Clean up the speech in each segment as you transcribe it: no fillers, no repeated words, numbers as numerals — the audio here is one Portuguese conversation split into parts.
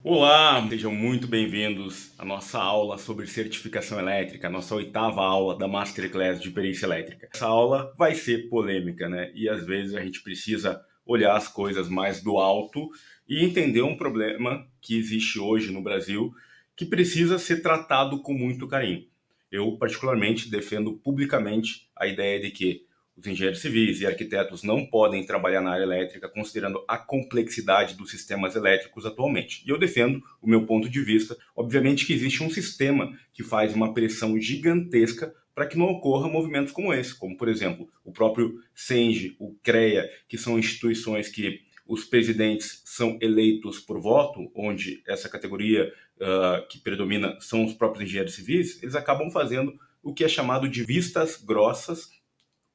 Olá, sejam muito bem-vindos à nossa aula sobre certificação elétrica, a nossa 8ª aula da Masterclass de Perícia Elétrica. Essa aula vai ser polêmica, né? E às vezes a gente precisa olhar as coisas mais do alto e entender um problema que existe hoje no Brasil que precisa ser tratado com muito carinho. Eu, particularmente, defendo publicamente a ideia de que os engenheiros civis e arquitetos não podem trabalhar na área elétrica considerando a complexidade dos sistemas elétricos atualmente. E eu defendo o meu ponto de vista. Obviamente que existe um sistema que faz uma pressão gigantesca para que não ocorra movimentos como esse, como, por exemplo, o próprio CENGE, o CREA, que são instituições que os presidentes são eleitos por voto, onde essa categoria que predomina são os próprios engenheiros civis, eles acabam fazendo o que é chamado de vistas grossas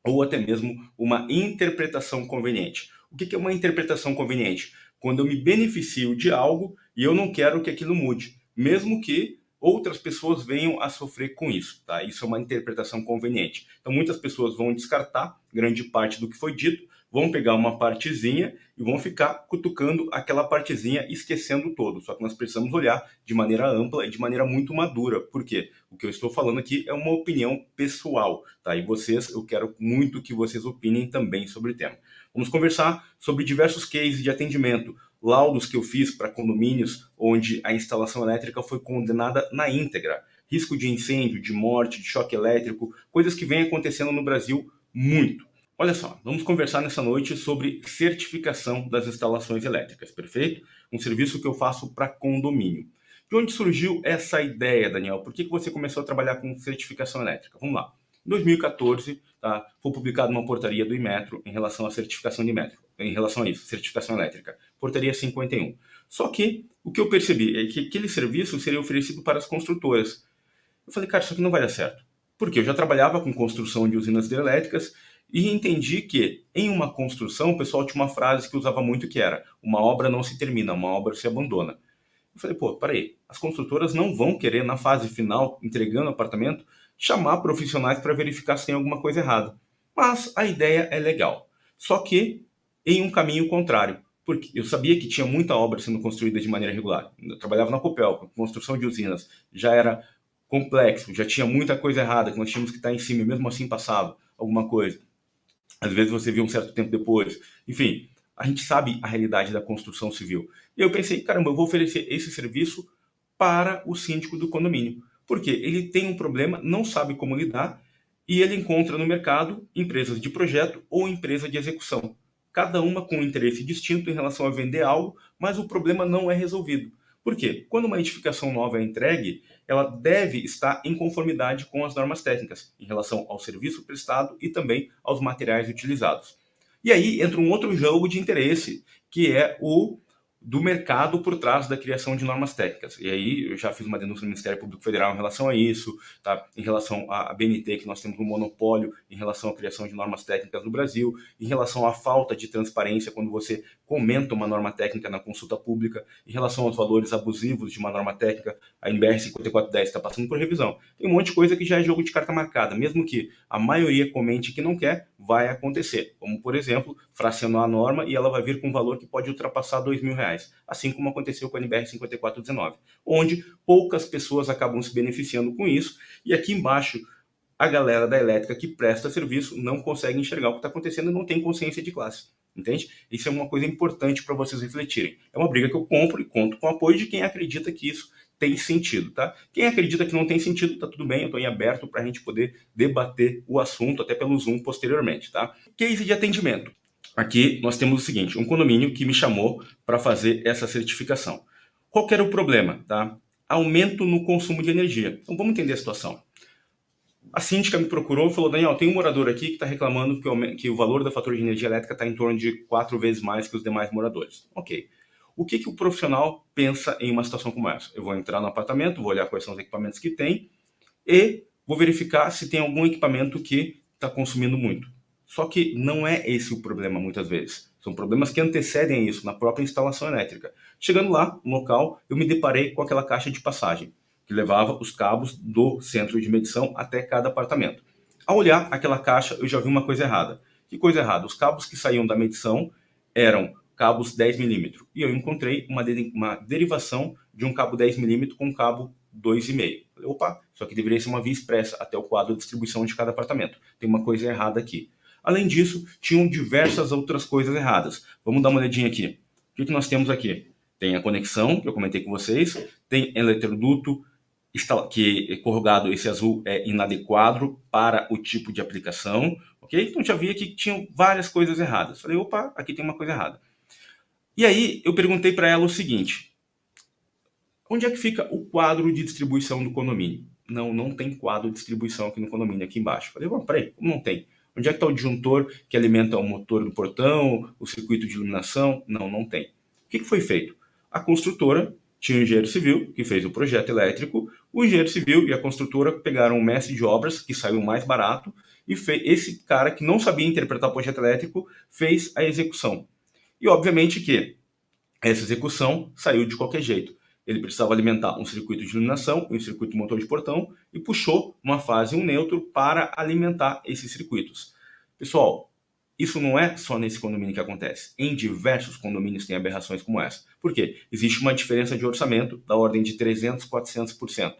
ou até mesmo uma interpretação conveniente. O que é uma interpretação conveniente? Quando eu me beneficio de algo e eu não quero que aquilo mude, mesmo que outras pessoas venham a sofrer com isso, tá? Isso é uma interpretação conveniente. Então muitas pessoas vão descartar grande parte do que foi dito, vão pegar uma partezinha e vão ficar cutucando aquela partezinha, esquecendo todo. Só que nós precisamos olhar de maneira ampla e de maneira muito madura. Por quê? O que eu estou falando aqui é uma opinião pessoal, tá? E vocês, eu quero muito que vocês opinem também sobre o tema. Vamos conversar sobre diversos cases de atendimento, laudos que eu fiz para condomínios onde a instalação elétrica foi condenada na íntegra, risco de incêndio, de morte, de choque elétrico, coisas que vêm acontecendo no Brasil muito. Olha só, vamos conversar nessa noite sobre certificação das instalações elétricas, perfeito? Um serviço que eu faço para condomínio. De onde surgiu essa ideia, Daniel? Por que você começou a trabalhar com certificação elétrica? Vamos lá. Em 2014, tá, foi publicada uma portaria do Inmetro em relação à certificação de metro, em relação a isso, certificação elétrica. Portaria 51. Só que o que eu percebi é que aquele serviço seria oferecido para as construtoras. Eu falei, cara, isso aqui não vai dar certo. Porque eu já trabalhava com construção de usinas hidrelétricas e entendi que em uma construção o pessoal tinha uma frase que usava muito que era: uma obra não se termina, uma obra se abandona. Eu falei, pô, peraí, as construtoras não vão querer, na fase final, entregando o apartamento, chamar profissionais para verificar se tem alguma coisa errada. Mas a ideia é legal. Só que em um caminho contrário. Porque eu sabia que tinha muita obra sendo construída de maneira irregular. Eu trabalhava na Copel, construção de usinas. Já era complexo, já tinha muita coisa errada, que nós tínhamos que estar em cima, e mesmo assim passava alguma coisa. Às vezes você vê um certo tempo depois. Enfim, a gente sabe a realidade da construção civil. E eu pensei, caramba, eu vou oferecer esse serviço para o síndico do condomínio. Porque ele tem um problema, não sabe como lidar, e ele encontra no mercado empresas de projeto ou empresa de execução. Cada uma com um interesse distinto em relação a vender algo, mas o problema não é resolvido. Por quê? Quando uma edificação nova é entregue, ela deve estar em conformidade com as normas técnicas, em relação ao serviço prestado e também aos materiais utilizados. E aí entra um outro jogo de interesse, que é o do mercado por trás da criação de normas técnicas. E aí eu já fiz uma denúncia no Ministério Público Federal em relação a isso, tá? Em relação à BNT, que nós temos um monopólio em relação à criação de normas técnicas no Brasil, em relação à falta de transparência quando você comenta uma norma técnica na consulta pública, em relação aos valores abusivos de uma norma técnica, a NBR 5410 está passando por revisão. Tem um monte de coisa que já é jogo de carta marcada, mesmo que a maioria comente que não quer, vai acontecer. Como, por exemplo, fracionar a norma e ela vai vir com um valor que pode ultrapassar R$ 2.000, assim como aconteceu com a NBR 5419, onde poucas pessoas acabam se beneficiando com isso, e aqui embaixo a galera da elétrica que presta serviço não consegue enxergar o que está acontecendo e não tem consciência de classe. Entende? Isso é uma coisa importante para vocês refletirem. É uma briga que eu compro e conto com o apoio de quem acredita que isso tem sentido, tá? Quem acredita que não tem sentido, tá tudo bem, eu estou em aberto para a gente poder debater o assunto até pelo Zoom posteriormente, tá? Case de atendimento. Aqui nós temos o seguinte, um condomínio que me chamou para fazer essa certificação. Qual que era o problema, tá? Aumento no consumo de energia. Então vamos entender a situação. A síndica me procurou e falou, Daniel, tem um morador aqui que está reclamando que o valor da fatura de energia elétrica está em torno de 4 vezes mais que os demais moradores. Ok. O que o profissional pensa em uma situação como essa? Eu vou entrar no apartamento, vou olhar quais são os equipamentos que tem e vou verificar se tem algum equipamento que está consumindo muito. Só que não é esse o problema muitas vezes. São problemas que antecedem isso na própria instalação elétrica. Chegando lá, no local, eu me deparei com aquela caixa de passagem que levava os cabos do centro de medição até cada apartamento. Ao olhar aquela caixa, eu já vi uma coisa errada. Que coisa errada? Os cabos que saíam da medição eram cabos 10mm. E eu encontrei uma derivação de um cabo 10mm com um cabo 2,5. Falei, opa, isso aqui deveria ser uma via expressa até o quadro de distribuição de cada apartamento. Tem uma coisa errada aqui. Além disso, tinham diversas outras coisas erradas. Vamos dar uma olhadinha aqui. O que nós temos aqui? Tem a conexão, que eu comentei com vocês, tem eletroduto, que corrugado, esse azul é inadequado para o tipo de aplicação, ok? Então já via que tinham várias coisas erradas. Falei, opa, aqui tem uma coisa errada. E aí eu perguntei para ela o seguinte, onde é que fica o quadro de distribuição do condomínio? Não tem quadro de distribuição aqui no condomínio, aqui embaixo. Falei, bom, peraí, como não tem? Onde é que está o disjuntor que alimenta o motor do portão, o circuito de iluminação? Não tem. O que foi feito? A construtora tinha um engenheiro civil que fez o projeto elétrico, o engenheiro civil e a construtora pegaram um mestre de obras que saiu mais barato e esse cara que não sabia interpretar o projeto elétrico fez a execução. E obviamente que essa execução saiu de qualquer jeito. Ele precisava alimentar um circuito de iluminação, um circuito de motor de portão e puxou uma fase e um neutro para alimentar esses circuitos. Pessoal, isso não é só nesse condomínio que acontece. Em diversos condomínios tem aberrações como essa. Por quê? Existe uma diferença de orçamento da ordem de 300%, 400%.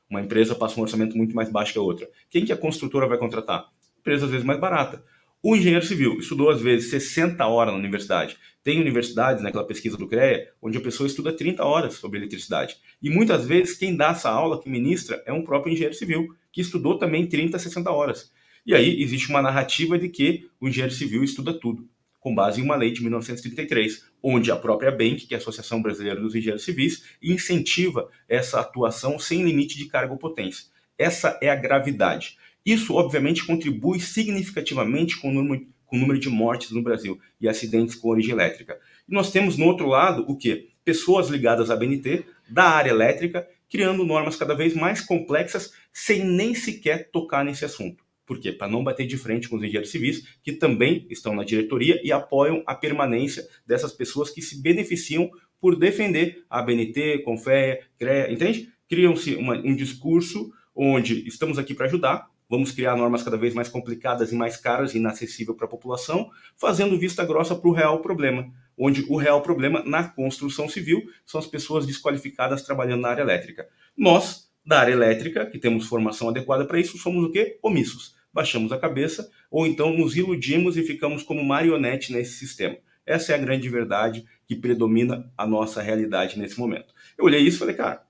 Uma empresa passa um orçamento muito mais baixo que a outra. Quem que a construtora vai contratar? Empresa às vezes mais barata. O engenheiro civil estudou às vezes 60 horas na universidade. Tem universidades, naquela pesquisa do CREA, onde a pessoa estuda 30 horas sobre eletricidade. E muitas vezes quem dá essa aula, que ministra, é um próprio engenheiro civil, que estudou também 30, 60 horas. E aí existe uma narrativa de que o engenheiro civil estuda tudo, com base em uma lei de 1933, onde a própria ABENC, que é a Associação Brasileira dos Engenheiros Civis, incentiva essa atuação sem limite de carga ou potência. Essa é a gravidade. Isso, obviamente, contribui significativamente com o número de mortes no Brasil e acidentes com origem elétrica. E nós temos, no outro lado, o quê? Pessoas ligadas à BNT, da área elétrica, criando normas cada vez mais complexas, sem nem sequer tocar nesse assunto. Por quê? Para não bater de frente com os engenheiros civis, que também estão na diretoria e apoiam a permanência dessas pessoas que se beneficiam por defender a BNT, Confea, CREA, entende? Criam-se um discurso onde estamos aqui para ajudar, vamos criar normas cada vez mais complicadas e mais caras e inacessível para a população, fazendo vista grossa para o real problema, onde o real problema na construção civil são as pessoas desqualificadas trabalhando na área elétrica. Nós, da área elétrica, que temos formação adequada para isso, somos o quê? Omissos. Baixamos a cabeça ou então nos iludimos e ficamos como marionete nesse sistema. Essa é a grande verdade que predomina a nossa realidade nesse momento. Eu olhei isso e falei, cara,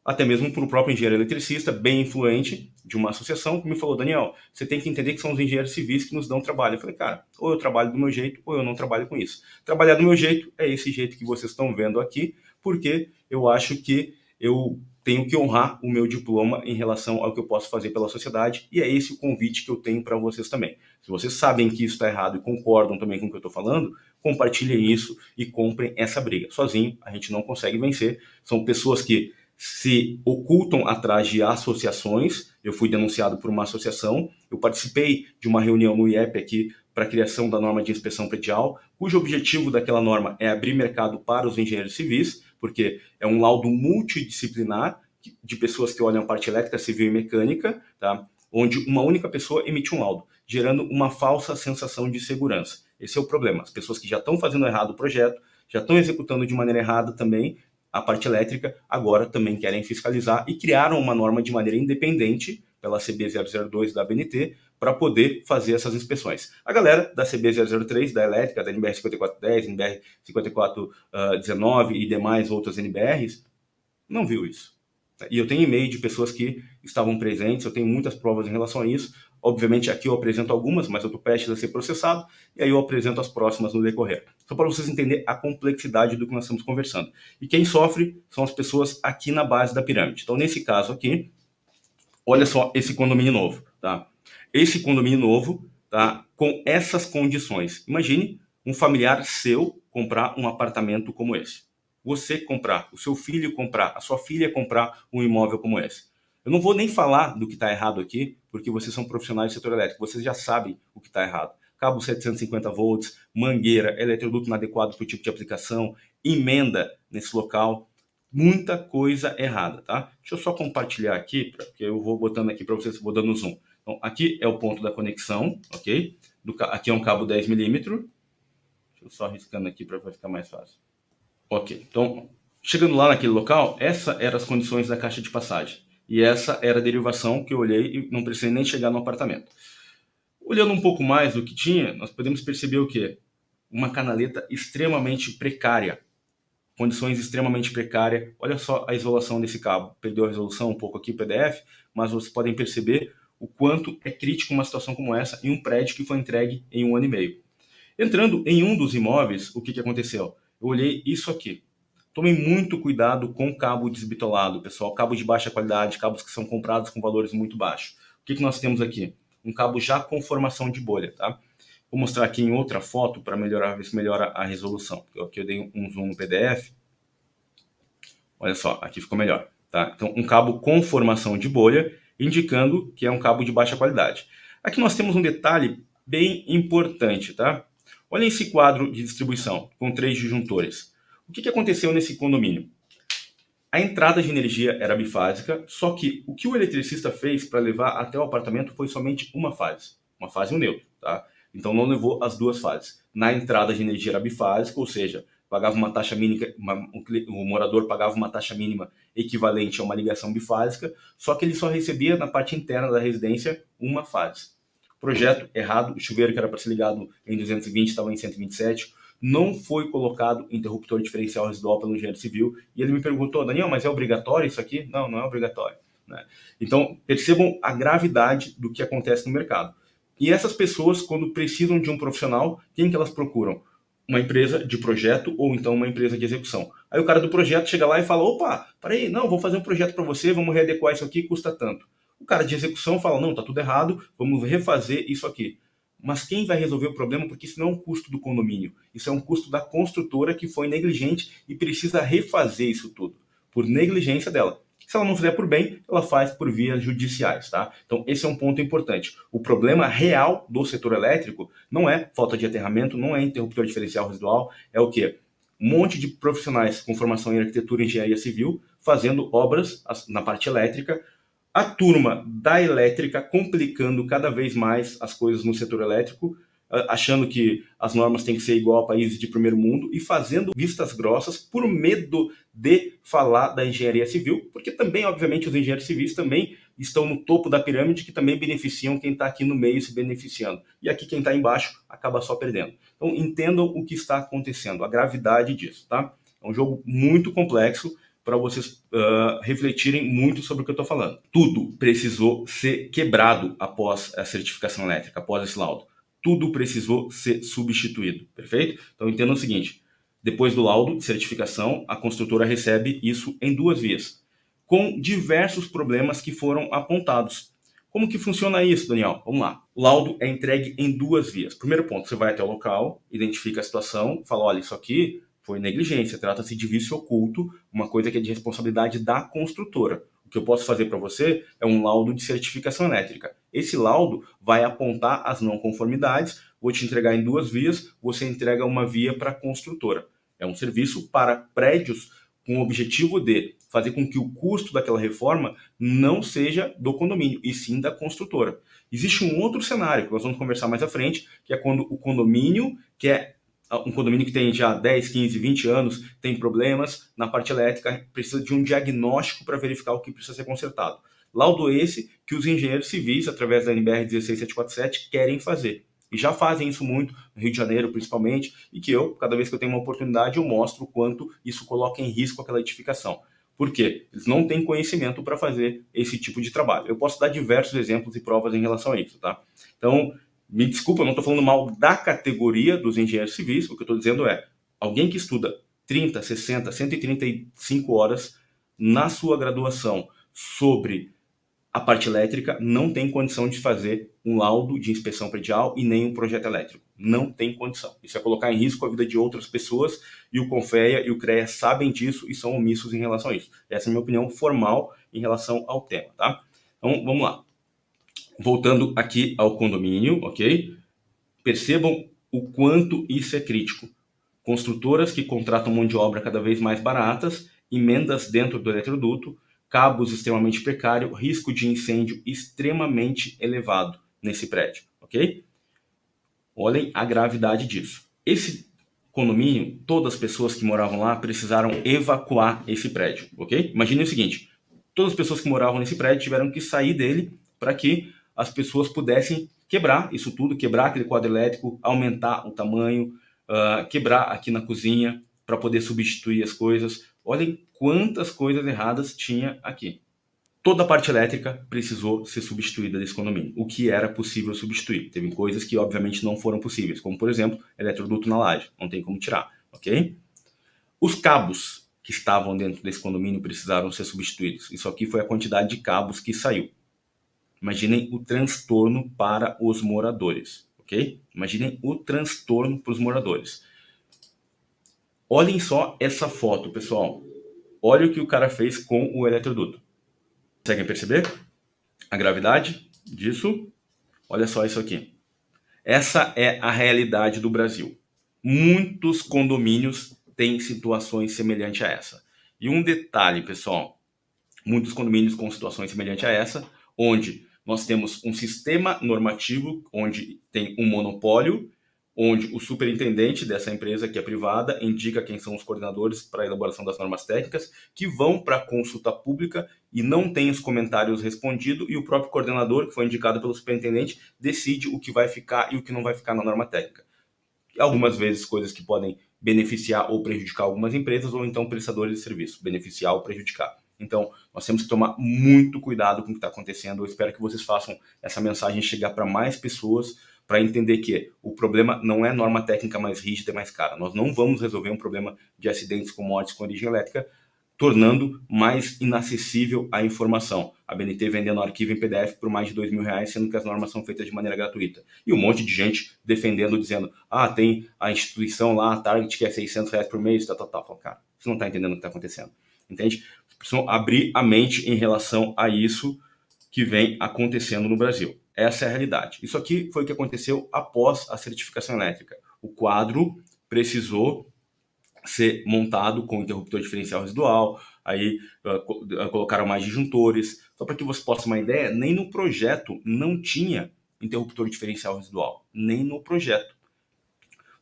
até mesmo para o próprio engenheiro eletricista, bem influente, de uma associação, que me falou, Daniel, você tem que entender que são os engenheiros civis que nos dão trabalho. Eu falei, cara, ou eu trabalho do meu jeito, ou eu não trabalho com isso. Trabalhar do meu jeito é esse jeito que vocês estão vendo aqui, porque eu acho que eu tenho que honrar o meu diploma em relação ao que eu posso fazer pela sociedade, e é esse o convite que eu tenho para vocês também. Se vocês sabem que isso está errado e concordam também com o que eu estou falando, compartilhem isso e comprem essa briga. Sozinho, a gente não consegue vencer. São pessoas que se ocultam atrás de associações. Eu fui denunciado por uma associação, eu participei de uma reunião no IEP aqui para a criação da norma de inspeção predial, cujo objetivo daquela norma é abrir mercado para os engenheiros civis, porque é um laudo multidisciplinar de pessoas que olham a parte elétrica, civil e mecânica, tá? Onde uma única pessoa emite um laudo, gerando uma falsa sensação de segurança. Esse é o problema. As pessoas que já estão fazendo errado o projeto, já estão executando de maneira errada também a parte elétrica, agora também querem fiscalizar e criaram uma norma de maneira independente pela CB 002 da ABNT para poder fazer essas inspeções. A galera da CB 003, da elétrica, da NBR 5410, NBR 5419 e demais outras NBRs, não viu isso. E eu tenho e-mail de pessoas que estavam presentes, eu tenho muitas provas em relação a isso. Obviamente aqui eu apresento algumas, mas eu estou prestes a ser processado, e aí eu apresento as próximas no decorrer. Só para vocês entenderem a complexidade do que nós estamos conversando. E quem sofre são as pessoas aqui na base da pirâmide. Então nesse caso aqui, olha só esse condomínio novo, tá? Esse condomínio novo, tá? Com essas condições. Imagine um familiar seu comprar um apartamento como esse. Você comprar, o seu filho comprar, a sua filha comprar um imóvel como esse. Eu não vou nem falar do que está errado aqui, porque vocês são profissionais do setor elétrico, vocês já sabem o que está errado. Cabo 750 volts, mangueira, eletroduto inadequado para o tipo de aplicação, emenda nesse local, muita coisa errada, tá? Deixa eu só compartilhar aqui, porque eu vou botando aqui para vocês, vou dando zoom. Então, aqui é o ponto da conexão, ok? Aqui é um cabo 10mm. Deixa Deixa eu só riscando aqui para ficar mais fácil. Ok, então, chegando lá naquele local, essa eram as condições da caixa de passagem. E essa era a derivação que eu olhei e não precisei nem chegar no apartamento. Olhando um pouco mais do que tinha, nós podemos perceber o quê? Uma canaleta extremamente precária, condições extremamente precárias. Olha só a isolação desse cabo. Perdeu a resolução um pouco aqui o PDF, mas vocês podem perceber o quanto é crítico uma situação como essa em um prédio que foi entregue em 1 ano e meio. Entrando em um dos imóveis, o que aconteceu? Eu olhei isso aqui. Tomem muito cuidado com cabo desbitolado, pessoal. Cabo de baixa qualidade, cabos que são comprados com valores muito baixos. O que nós temos aqui? Um cabo já com formação de bolha, tá? Vou mostrar aqui em outra foto para melhorar, ver se melhora a resolução. Aqui eu dei um zoom no PDF. Olha só, aqui ficou melhor, tá? Então, um cabo com formação de bolha, indicando que é um cabo de baixa qualidade. Aqui nós temos um detalhe bem importante, tá? Olha esse quadro de distribuição com 3 disjuntores. O que aconteceu nesse condomínio? A entrada de energia era bifásica, só que o que o eletricista fez para levar até o apartamento foi somente uma fase e um neutro, tá? Então não levou as duas fases. Na entrada de energia era bifásica, ou seja, pagava uma taxa mínima, o morador pagava uma taxa mínima equivalente a uma ligação bifásica, só que ele só recebia na parte interna da residência uma fase. Projeto errado, o chuveiro que era para ser ligado em 220 estava em 127, não foi colocado interruptor diferencial residual pelo engenheiro civil, e ele me perguntou, Daniel, mas é obrigatório isso aqui? Não, não é obrigatório. Né? Então, percebam a gravidade do que acontece no mercado. E essas pessoas, quando precisam de um profissional, quem que elas procuram? Uma empresa de projeto ou então uma empresa de execução. Aí o cara do projeto chega lá e fala, opa, peraí, não, vou fazer um projeto para você, vamos readequar isso aqui, custa tanto. O cara de execução fala, não, tá tudo errado, vamos refazer isso aqui. Mas quem vai resolver o problema? Porque isso não é um custo do condomínio, isso é um custo da construtora que foi negligente e precisa refazer isso tudo, por negligência dela. Se ela não fizer por bem, ela faz por vias judiciais, tá? Então esse é um ponto importante. O problema real do setor elétrico não é falta de aterramento, não é interruptor diferencial residual, é o quê? Um monte de profissionais com formação em arquitetura e engenharia civil fazendo obras na parte elétrica, a turma da elétrica complicando cada vez mais as coisas no setor elétrico, achando que as normas têm que ser igual a países de primeiro mundo e fazendo vistas grossas por medo de falar da engenharia civil, porque também, obviamente, os engenheiros civis também estão no topo da pirâmide, que também beneficiam quem está aqui no meio se beneficiando. E aqui quem está embaixo acaba só perdendo. Então entendam o que está acontecendo, a gravidade disso, tá? É um jogo muito complexo, para vocês refletirem muito sobre o que eu estou falando. Tudo precisou ser quebrado após a certificação elétrica, após esse laudo. Tudo precisou ser substituído, perfeito? Então entendam o seguinte, depois do laudo de certificação, a construtora recebe isso em 2 vias, com diversos problemas que foram apontados. Como que funciona isso, Daniel? Vamos lá. O laudo é entregue em 2 vias. Primeiro ponto, você vai até o local, identifica a situação, fala, olha, isso aqui foi negligência, trata-se de vício oculto, uma coisa que é de responsabilidade da construtora. O que eu posso fazer para você é um laudo de certificação elétrica. Esse laudo vai apontar as não conformidades, vou te entregar em 2 vias, você entrega uma via para a construtora. É um serviço para prédios com o objetivo de fazer com que o custo daquela reforma não seja do condomínio, e sim da construtora. Existe um outro cenário que nós vamos conversar mais à frente, que é quando o condomínio quer um condomínio que tem já 10, 15, 20 anos, tem problemas na parte elétrica, precisa de um diagnóstico para verificar o que precisa ser consertado. Laudo esse que os engenheiros civis, através da NBR 16747, querem fazer. E já fazem isso muito, no Rio de Janeiro principalmente, e que eu, cada vez que eu tenho uma oportunidade, eu mostro o quanto isso coloca em risco aquela edificação. Por quê? Eles não têm conhecimento para fazer esse tipo de trabalho. Eu posso dar diversos exemplos e provas em relação a isso, tá? Então, me desculpa, eu não estou falando mal da categoria dos engenheiros civis, o que eu estou dizendo é, alguém que estuda 30, 60, 135 horas na sua graduação sobre a parte elétrica não tem condição de fazer um laudo de inspeção predial e nem um projeto elétrico. Não tem condição. Isso é colocar em risco a vida de outras pessoas e o CONFEA e o CREA sabem disso e são omissos em relação a isso. Essa é a minha opinião formal em relação ao tema, tá? Então, vamos lá. Voltando aqui ao condomínio, ok? Percebam o quanto isso é crítico. Construtoras que contratam mão de obra cada vez mais baratas, emendas dentro do eletroduto, cabos extremamente precários, risco de incêndio extremamente elevado nesse prédio, ok? Olhem a gravidade disso. Esse condomínio, todas as pessoas que moravam lá precisaram evacuar esse prédio, ok? Imagine o seguinte, todas as pessoas que moravam nesse prédio tiveram que sair dele para que as pessoas pudessem quebrar isso tudo, quebrar aquele quadro elétrico, aumentar o tamanho, quebrar aqui na cozinha para poder substituir as coisas. Olhem quantas coisas erradas tinha aqui. Toda a parte elétrica precisou ser substituída desse condomínio, o que era possível substituir. Teve coisas que obviamente não foram possíveis, como por exemplo, eletroduto na laje, não tem como tirar, ok? Os cabos que estavam dentro desse condomínio precisaram ser substituídos. Isso aqui foi a quantidade de cabos que saiu. Imaginem o transtorno para os moradores, ok? Imaginem o transtorno para os moradores. Olhem só essa foto, pessoal. Olha o que o cara fez com o eletroduto. Conseguem perceber a gravidade disso? Olha só isso aqui. Essa é a realidade do Brasil. Muitos condomínios têm situações semelhantes a essa. E um detalhe, pessoal, muitos condomínios com situações semelhantes a essa, onde nós temos um sistema normativo, onde tem um monopólio, onde o superintendente dessa empresa, que é privada, indica quem são os coordenadores para a elaboração das normas técnicas, que vão para a consulta pública e não tem os comentários respondidos, e o próprio coordenador, que foi indicado pelo superintendente, decide o que vai ficar e o que não vai ficar na norma técnica. Algumas vezes coisas que podem beneficiar ou prejudicar algumas empresas, ou então prestadores de serviço, beneficiar ou prejudicar. Então, nós temos que tomar muito cuidado com o que está acontecendo. Eu espero que vocês façam essa mensagem chegar para mais pessoas, para entender que o problema não é norma técnica mais rígida e mais cara. Nós não vamos resolver um problema de acidentes com mortes com origem elétrica tornando mais inacessível a informação. A BNT vendendo arquivo em PDF por mais de R$2.000, sendo que as normas são feitas de maneira gratuita. E um monte de gente defendendo, dizendo, tem a instituição lá, a Target, que é R$600 por mês, tal. Fala, cara, você não está entendendo o que está acontecendo. Entende? Precisam abrir a mente em relação a isso que vem acontecendo no Brasil. Essa é a realidade. Isso aqui foi o que aconteceu após a certificação elétrica. O quadro precisou ser montado com interruptor diferencial residual, aí colocaram mais disjuntores. Só para que você possa ter uma ideia, nem no projeto não tinha interruptor diferencial residual, nem no projeto.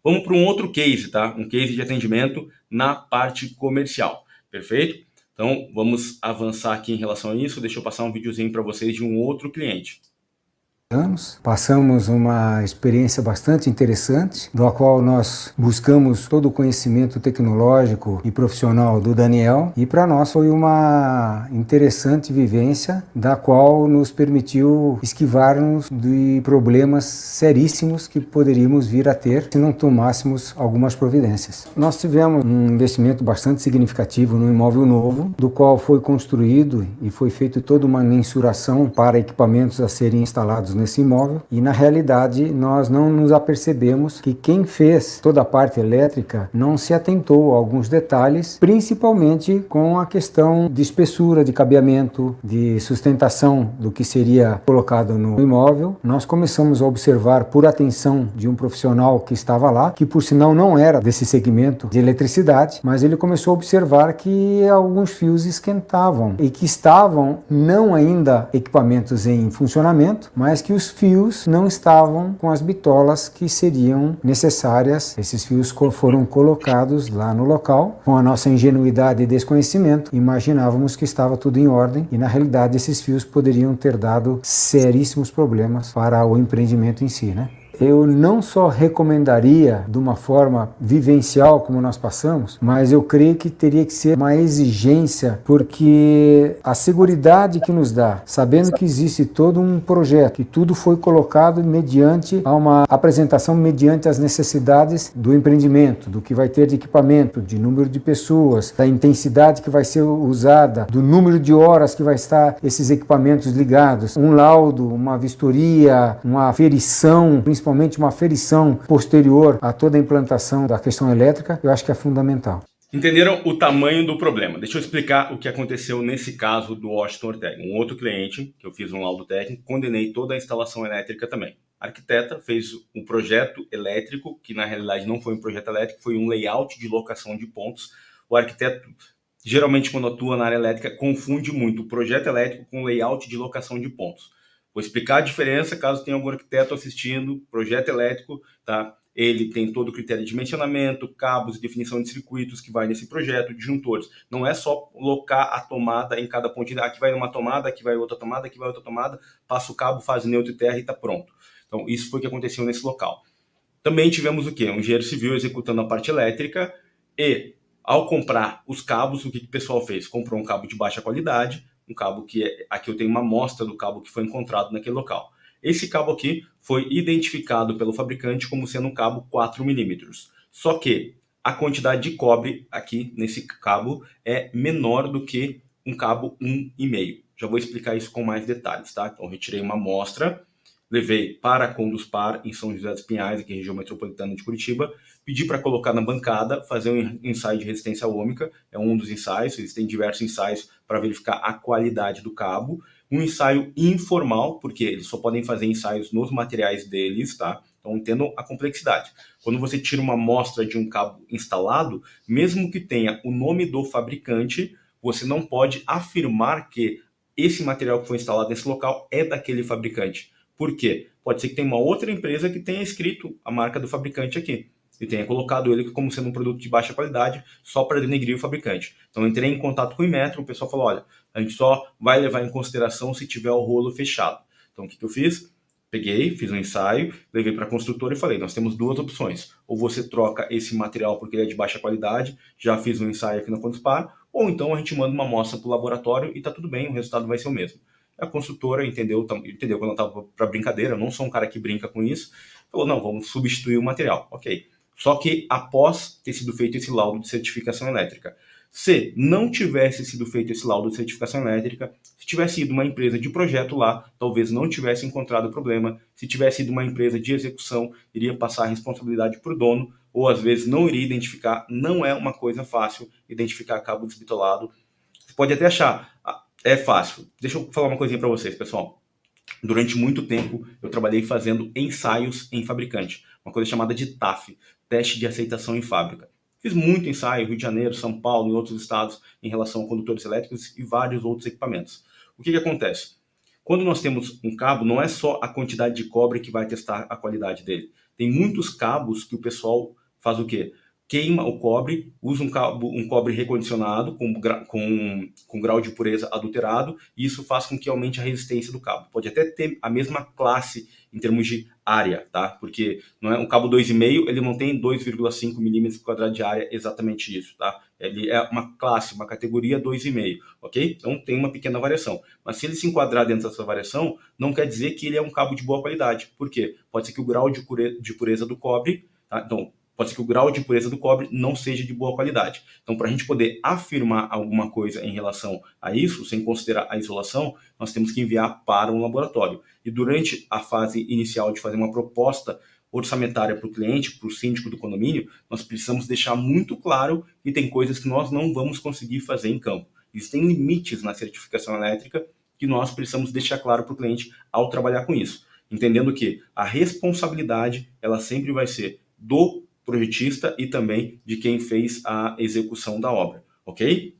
Vamos para um outro case, tá? Um case de atendimento na parte comercial, perfeito? Então, vamos avançar aqui em relação a isso. Deixa eu passar um videozinho para vocês de um outro cliente. Passamos uma experiência bastante interessante, do qual nós buscamos todo o conhecimento tecnológico e profissional do Daniel, e para nós foi uma interessante vivência, da qual nos permitiu esquivar-nos de problemas seríssimos que poderíamos vir a ter se não tomássemos algumas providências. Nós tivemos um investimento bastante significativo no imóvel novo, do qual foi construído e foi feito toda uma mensuração para equipamentos a serem instalados nesse imóvel, e na realidade nós não nos apercebemos que quem fez toda a parte elétrica não se atentou a alguns detalhes, principalmente com a questão de espessura, de cabeamento, de sustentação do que seria colocado no imóvel. Nós começamos a observar, por atenção de um profissional que estava lá, que por sinal não era desse segmento de eletricidade, mas ele começou a observar que alguns fios esquentavam e que estavam não ainda equipamentos em funcionamento, mas que os fios não estavam com as bitolas que seriam necessárias. Esses fios foram colocados lá no local. Com a nossa ingenuidade e desconhecimento, imaginávamos que estava tudo em ordem, e na realidade esses fios poderiam ter dado seríssimos problemas para o empreendimento em si, né? Eu não só recomendaria de uma forma vivencial como nós passamos, mas eu creio que teria que ser uma exigência, porque a seguridade que nos dá, sabendo que existe todo um projeto, que tudo foi colocado mediante a uma apresentação mediante as necessidades do empreendimento, do que vai ter de equipamento, de número de pessoas, da intensidade que vai ser usada, do número de horas que vai estar esses equipamentos ligados, um laudo, uma vistoria, uma aferição, principalmente uma aferição posterior a toda a implantação da questão elétrica, eu acho que é fundamental. Entenderam o tamanho do problema? Deixa eu explicar o que aconteceu nesse caso do Washington Ortega. Um outro cliente, que eu fiz um laudo técnico, condenei toda a instalação elétrica também. A arquiteta fez um projeto elétrico, que na realidade não foi um projeto elétrico, foi um layout de locação de pontos. O arquiteto, geralmente quando atua na área elétrica, confunde muito o projeto elétrico com o layout de locação de pontos. Vou explicar a diferença caso tenha algum arquiteto assistindo, projeto elétrico, tá? ele tem todo o critério de dimensionamento, cabos e definição de circuitos que vai nesse projeto, disjuntores. Não é só colocar a tomada em cada pontinho, aqui vai uma tomada, aqui vai outra tomada, aqui vai outra tomada, passa o cabo, faz neutro e terra e está pronto. Então, isso foi o que aconteceu nesse local. Também tivemos o quê? Um engenheiro civil executando a parte elétrica e, ao comprar os cabos, o que o pessoal fez? Comprou um cabo de baixa qualidade, um cabo que aqui eu tenho uma amostra do cabo que foi encontrado naquele local. Esse cabo aqui foi identificado pelo fabricante como sendo um cabo 4 milímetros. Só que a quantidade de cobre aqui nesse cabo é menor do que um cabo 1,5. Já vou explicar isso com mais detalhes, tá? Então, retirei uma amostra, levei para a Conduspar, em São José dos Pinhais, aqui região metropolitana de Curitiba, pedi para colocar na bancada, fazer um ensaio de resistência ômica, é um dos ensaios, eles têm diversos ensaios para verificar a qualidade do cabo, um ensaio informal, porque eles só podem fazer ensaios nos materiais deles, tá? Então entendam a complexidade. Quando você tira uma amostra de um cabo instalado, mesmo que tenha o nome do fabricante, você não pode afirmar que esse material que foi instalado nesse local é daquele fabricante. Por quê? Pode ser que tenha uma outra empresa que tenha escrito a marca do fabricante aqui e tenha colocado ele como sendo um produto de baixa qualidade só para denegrir o fabricante. Então eu entrei em contato com o Inmetro, o pessoal falou, olha, a gente só vai levar em consideração se tiver o rolo fechado. Então o que eu fiz? Peguei, fiz um ensaio, levei para a construtora e falei, nós temos duas opções. Ou você troca esse material porque ele é de baixa qualidade, já fiz um ensaio aqui na Conduspar, ou então a gente manda uma amostra para o laboratório e está tudo bem, o resultado vai ser o mesmo. A construtora entendeu quando eu estava para brincadeira, eu não sou um cara que brinca com isso, falou, não, vamos substituir o material. Ok. Só que após ter sido feito esse laudo de certificação elétrica, se não tivesse sido feito esse laudo de certificação elétrica, se tivesse ido uma empresa de projeto lá, talvez não tivesse encontrado o problema. Se tivesse ido uma empresa de execução, iria passar a responsabilidade para o dono, ou às vezes não iria identificar. Não é uma coisa fácil identificar cabo desbitolado. Você pode até achar, é fácil. Deixa eu falar uma coisinha para vocês, pessoal. Durante muito tempo, eu trabalhei fazendo ensaios em fabricante, uma coisa chamada de TAF, teste de aceitação em fábrica. Fiz muito ensaio em Rio de Janeiro, São Paulo e outros estados em relação a condutores elétricos e vários outros equipamentos. O que acontece? Quando nós temos um cabo, não é só a quantidade de cobre que vai testar a qualidade dele. Tem muitos cabos que o pessoal faz o quê? Queima o cobre, usa um cobre recondicionado com grau de pureza adulterado, e isso faz com que aumente a resistência do cabo. Pode até ter a mesma classe em termos de área, tá? Porque não é um cabo 2,5, ele não tem 2,5 milímetros quadrados de área, exatamente isso, tá? Ele é uma classe, uma categoria 2,5, ok? Então tem uma pequena variação. Mas se ele se enquadrar dentro dessa variação, não quer dizer que ele é um cabo de boa qualidade. Por quê? Pode ser que o grau de pureza do cobre, tá? Então, pode ser que o grau de pureza do cobre não seja de boa qualidade. Então, para a gente poder afirmar alguma coisa em relação a isso, sem considerar a isolação, nós temos que enviar para um laboratório. E durante a fase inicial de fazer uma proposta orçamentária para o cliente, para o síndico do condomínio, nós precisamos deixar muito claro que tem coisas que nós não vamos conseguir fazer em campo. Existem limites na certificação elétrica que nós precisamos deixar claro para o cliente ao trabalhar com isso. Entendendo que a responsabilidade, ela sempre vai ser do projetista e também de quem fez a execução da obra, ok?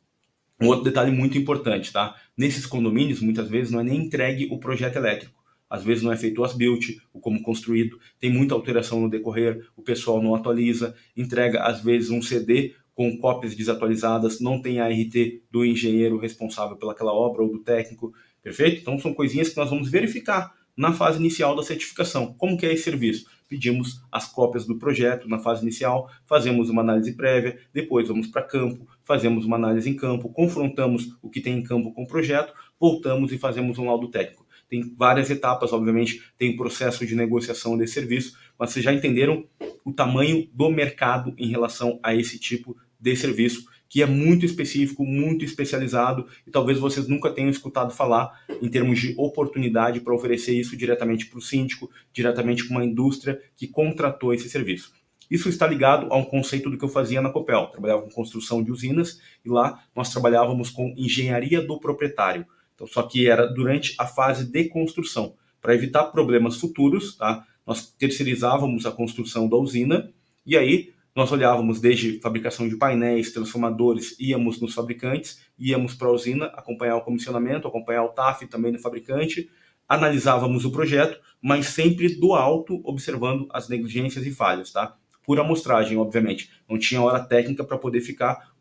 Um outro detalhe muito importante, tá? Nesses condomínios, muitas vezes não é nem entregue o projeto elétrico. Às vezes não é feito o as-built, o como construído, tem muita alteração no decorrer, o pessoal não atualiza, entrega às vezes um CD com cópias desatualizadas, não tem a RT do engenheiro responsável pelaquela obra ou do técnico, perfeito? Então são coisinhas que nós vamos verificar na fase inicial da certificação. Como que é esse serviço? Pedimos as cópias do projeto na fase inicial, fazemos uma análise prévia, depois vamos para campo, fazemos uma análise em campo, confrontamos o que tem em campo com o projeto, voltamos e fazemos um laudo técnico. Tem várias etapas, obviamente, tem o processo de negociação desse serviço, mas vocês já entenderam o tamanho do mercado em relação a esse tipo de serviço, que é muito específico, muito especializado, e talvez vocês nunca tenham escutado falar em termos de oportunidade para oferecer isso diretamente para o síndico, diretamente para uma indústria que contratou esse serviço. Isso está ligado a um conceito do que eu fazia na Copel. Trabalhava com construção de usinas e lá nós trabalhávamos com engenharia do proprietário. Então, só que era durante a fase de construção. Para evitar problemas futuros, tá? Nós terceirizávamos a construção da usina e aí nós olhávamos desde fabricação de painéis, transformadores, íamos nos fabricantes, íamos para a usina, acompanhar o comissionamento, acompanhar o TAF também do fabricante, analisávamos o projeto, mas sempre do alto, observando as negligências e falhas, tá? Por amostragem, obviamente. Não tinha hora técnica para poder ficar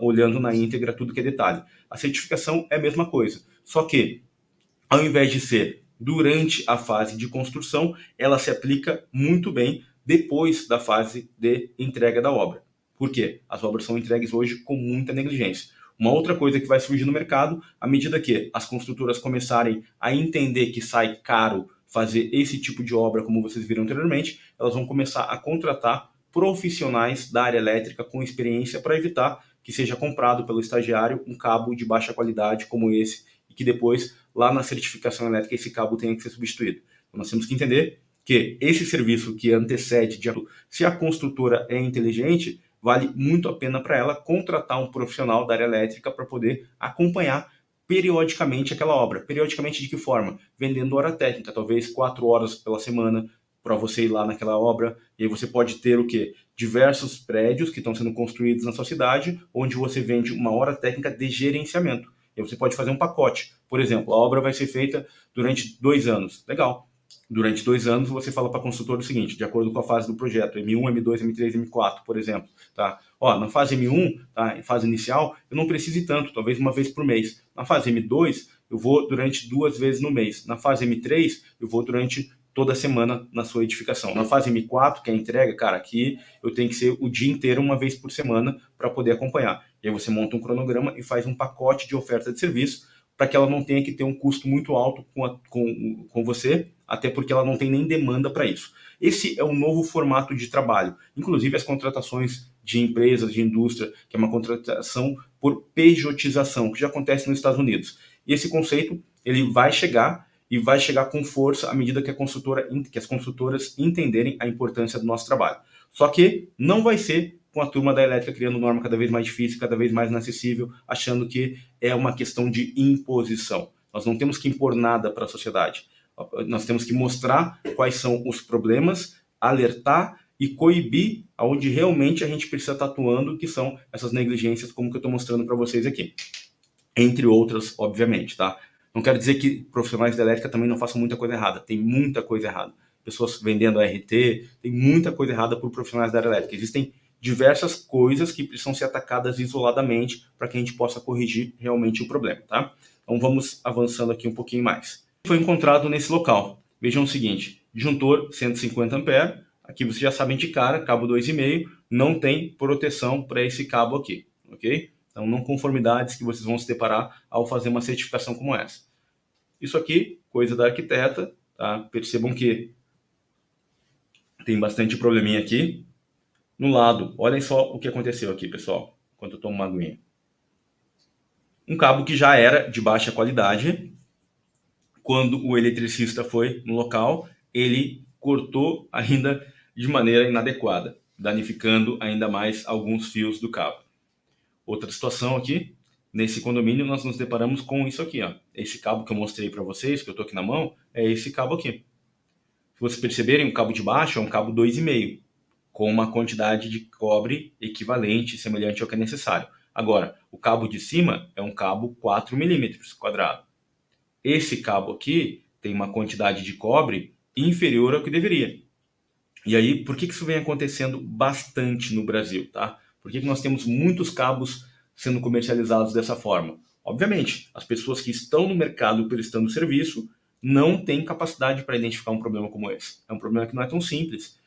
olhando na íntegra tudo que é detalhe. A certificação é a mesma coisa, só que ao invés de ser durante a fase de construção, ela se aplica muito bem depois da fase de entrega da obra. Por quê? As obras são entregues hoje com muita negligência. Uma outra coisa que vai surgir no mercado, à medida que as construtoras começarem a entender que sai caro fazer esse tipo de obra, como vocês viram anteriormente, elas vão começar a contratar profissionais da área elétrica com experiência para evitar que seja comprado pelo estagiário um cabo de baixa qualidade como esse e que depois, lá na certificação elétrica, esse cabo tenha que ser substituído. Então, nós temos que entender que esse serviço que antecede, se a construtora é inteligente, vale muito a pena para ela contratar um profissional da área elétrica para poder acompanhar periodicamente aquela obra. Periodicamente de que forma? Vendendo hora técnica, talvez 4 horas pela semana para você ir lá naquela obra. E aí você pode ter o quê? Diversos prédios que estão sendo construídos na sua cidade, onde você vende uma hora técnica de gerenciamento. E aí você pode fazer um pacote. Por exemplo, a obra vai ser feita durante 2 anos. Legal. Durante 2 anos, você fala para a consultora o seguinte, de acordo com a fase do projeto, M1, M2, M3, M4, por exemplo. Tá? Ó, na fase M1, tá, em fase inicial, eu não precise tanto, talvez uma vez por mês. Na fase M2, eu vou durante 2 vezes no mês. Na fase M3, eu vou durante toda semana na sua edificação. Na fase M4, que é a entrega, cara, aqui eu tenho que ser o dia inteiro, uma vez por semana, para poder acompanhar. E aí você monta um cronograma e faz um pacote de oferta de serviço para que ela não tenha que ter um custo muito alto com você, até porque ela não tem nem demanda para isso. Esse é um novo formato de trabalho. Inclusive as contratações de empresas, de indústria, que é uma contratação por pejotização, que já acontece nos Estados Unidos. E esse conceito, ele vai chegar e vai chegar com força à medida que as consultoras entenderem a importância do nosso trabalho. Só que não vai ser com a turma da elétrica criando norma cada vez mais difícil, cada vez mais inacessível, achando que é uma questão de imposição. Nós não temos que impor nada para a sociedade. Nós temos que mostrar quais são os problemas, alertar e coibir aonde realmente a gente precisa estar atuando, que são essas negligências, como que eu estou mostrando para vocês aqui. Entre outras, obviamente, tá? Não quero dizer que profissionais da elétrica também não façam muita coisa errada. Tem muita coisa errada. Pessoas vendendo ART, tem muita coisa errada por profissionais da área elétrica. Existem diversas coisas que precisam ser atacadas isoladamente para que a gente possa corrigir realmente o problema, tá? Então vamos avançando aqui um pouquinho mais. Foi encontrado nesse local. Vejam o seguinte, disjuntor 150 ampere, aqui vocês já sabem de cara, cabo 2,5, não tem proteção para esse cabo aqui, ok? Então não conformidades que vocês vão se deparar ao fazer uma certificação como essa. Isso aqui, coisa da arquiteta, tá? Percebam que tem bastante probleminha aqui. No lado, olhem só o que aconteceu aqui, pessoal, enquanto eu tomo uma aguinha. Um cabo que já era de baixa qualidade, quando o eletricista foi no local, ele cortou ainda de maneira inadequada, danificando ainda mais alguns fios do cabo. Outra situação aqui, nesse condomínio nós nos deparamos com isso aqui, ó. Esse cabo que eu mostrei para vocês, que eu tô aqui na mão, é esse cabo aqui. Se vocês perceberem, o cabo de baixo é um cabo 2,5, com uma quantidade de cobre equivalente, semelhante ao que é necessário. Agora, o cabo de cima é um cabo 4 milímetros quadrado. Esse cabo aqui tem uma quantidade de cobre inferior ao que deveria. E aí, por que isso vem acontecendo bastante no Brasil, tá? Por que nós temos muitos cabos sendo comercializados dessa forma? Obviamente, as pessoas que estão no mercado prestando serviço não têm capacidade para identificar um problema como esse. É um problema que não é tão simples.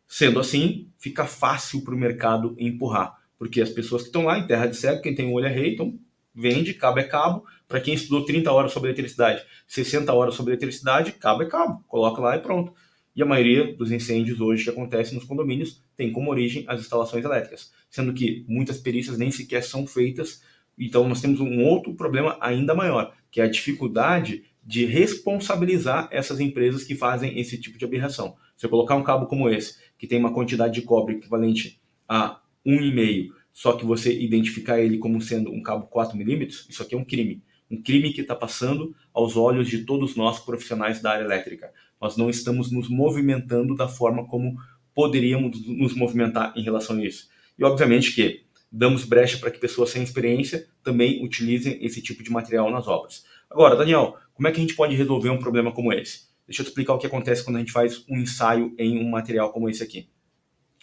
Sendo assim, fica fácil para o mercado empurrar, porque as pessoas que estão lá em terra de cego, quem tem um olho é rei, então vende, cabo é cabo. Para quem estudou 30 horas sobre eletricidade, 60 horas sobre eletricidade, cabo é cabo, coloca lá e pronto. E a maioria dos incêndios hoje que acontecem nos condomínios tem como origem as instalações elétricas, sendo que muitas perícias nem sequer são feitas. Então nós temos um outro problema ainda maior, que é a dificuldade de responsabilizar essas empresas que fazem esse tipo de aberração. Se eu colocar um cabo como esse, que tem uma quantidade de cobre equivalente a 1,5, só que você identificar ele como sendo um cabo 4 milímetros, isso aqui é um crime. Um crime que está passando aos olhos de todos nós profissionais da área elétrica. Nós não estamos nos movimentando da forma como poderíamos nos movimentar em relação a isso. E obviamente que damos brecha para que pessoas sem experiência também utilizem esse tipo de material nas obras. Agora, Daniel, como é que a gente pode resolver um problema como esse? Deixa eu te explicar o que acontece quando a gente faz um ensaio em um material como esse aqui.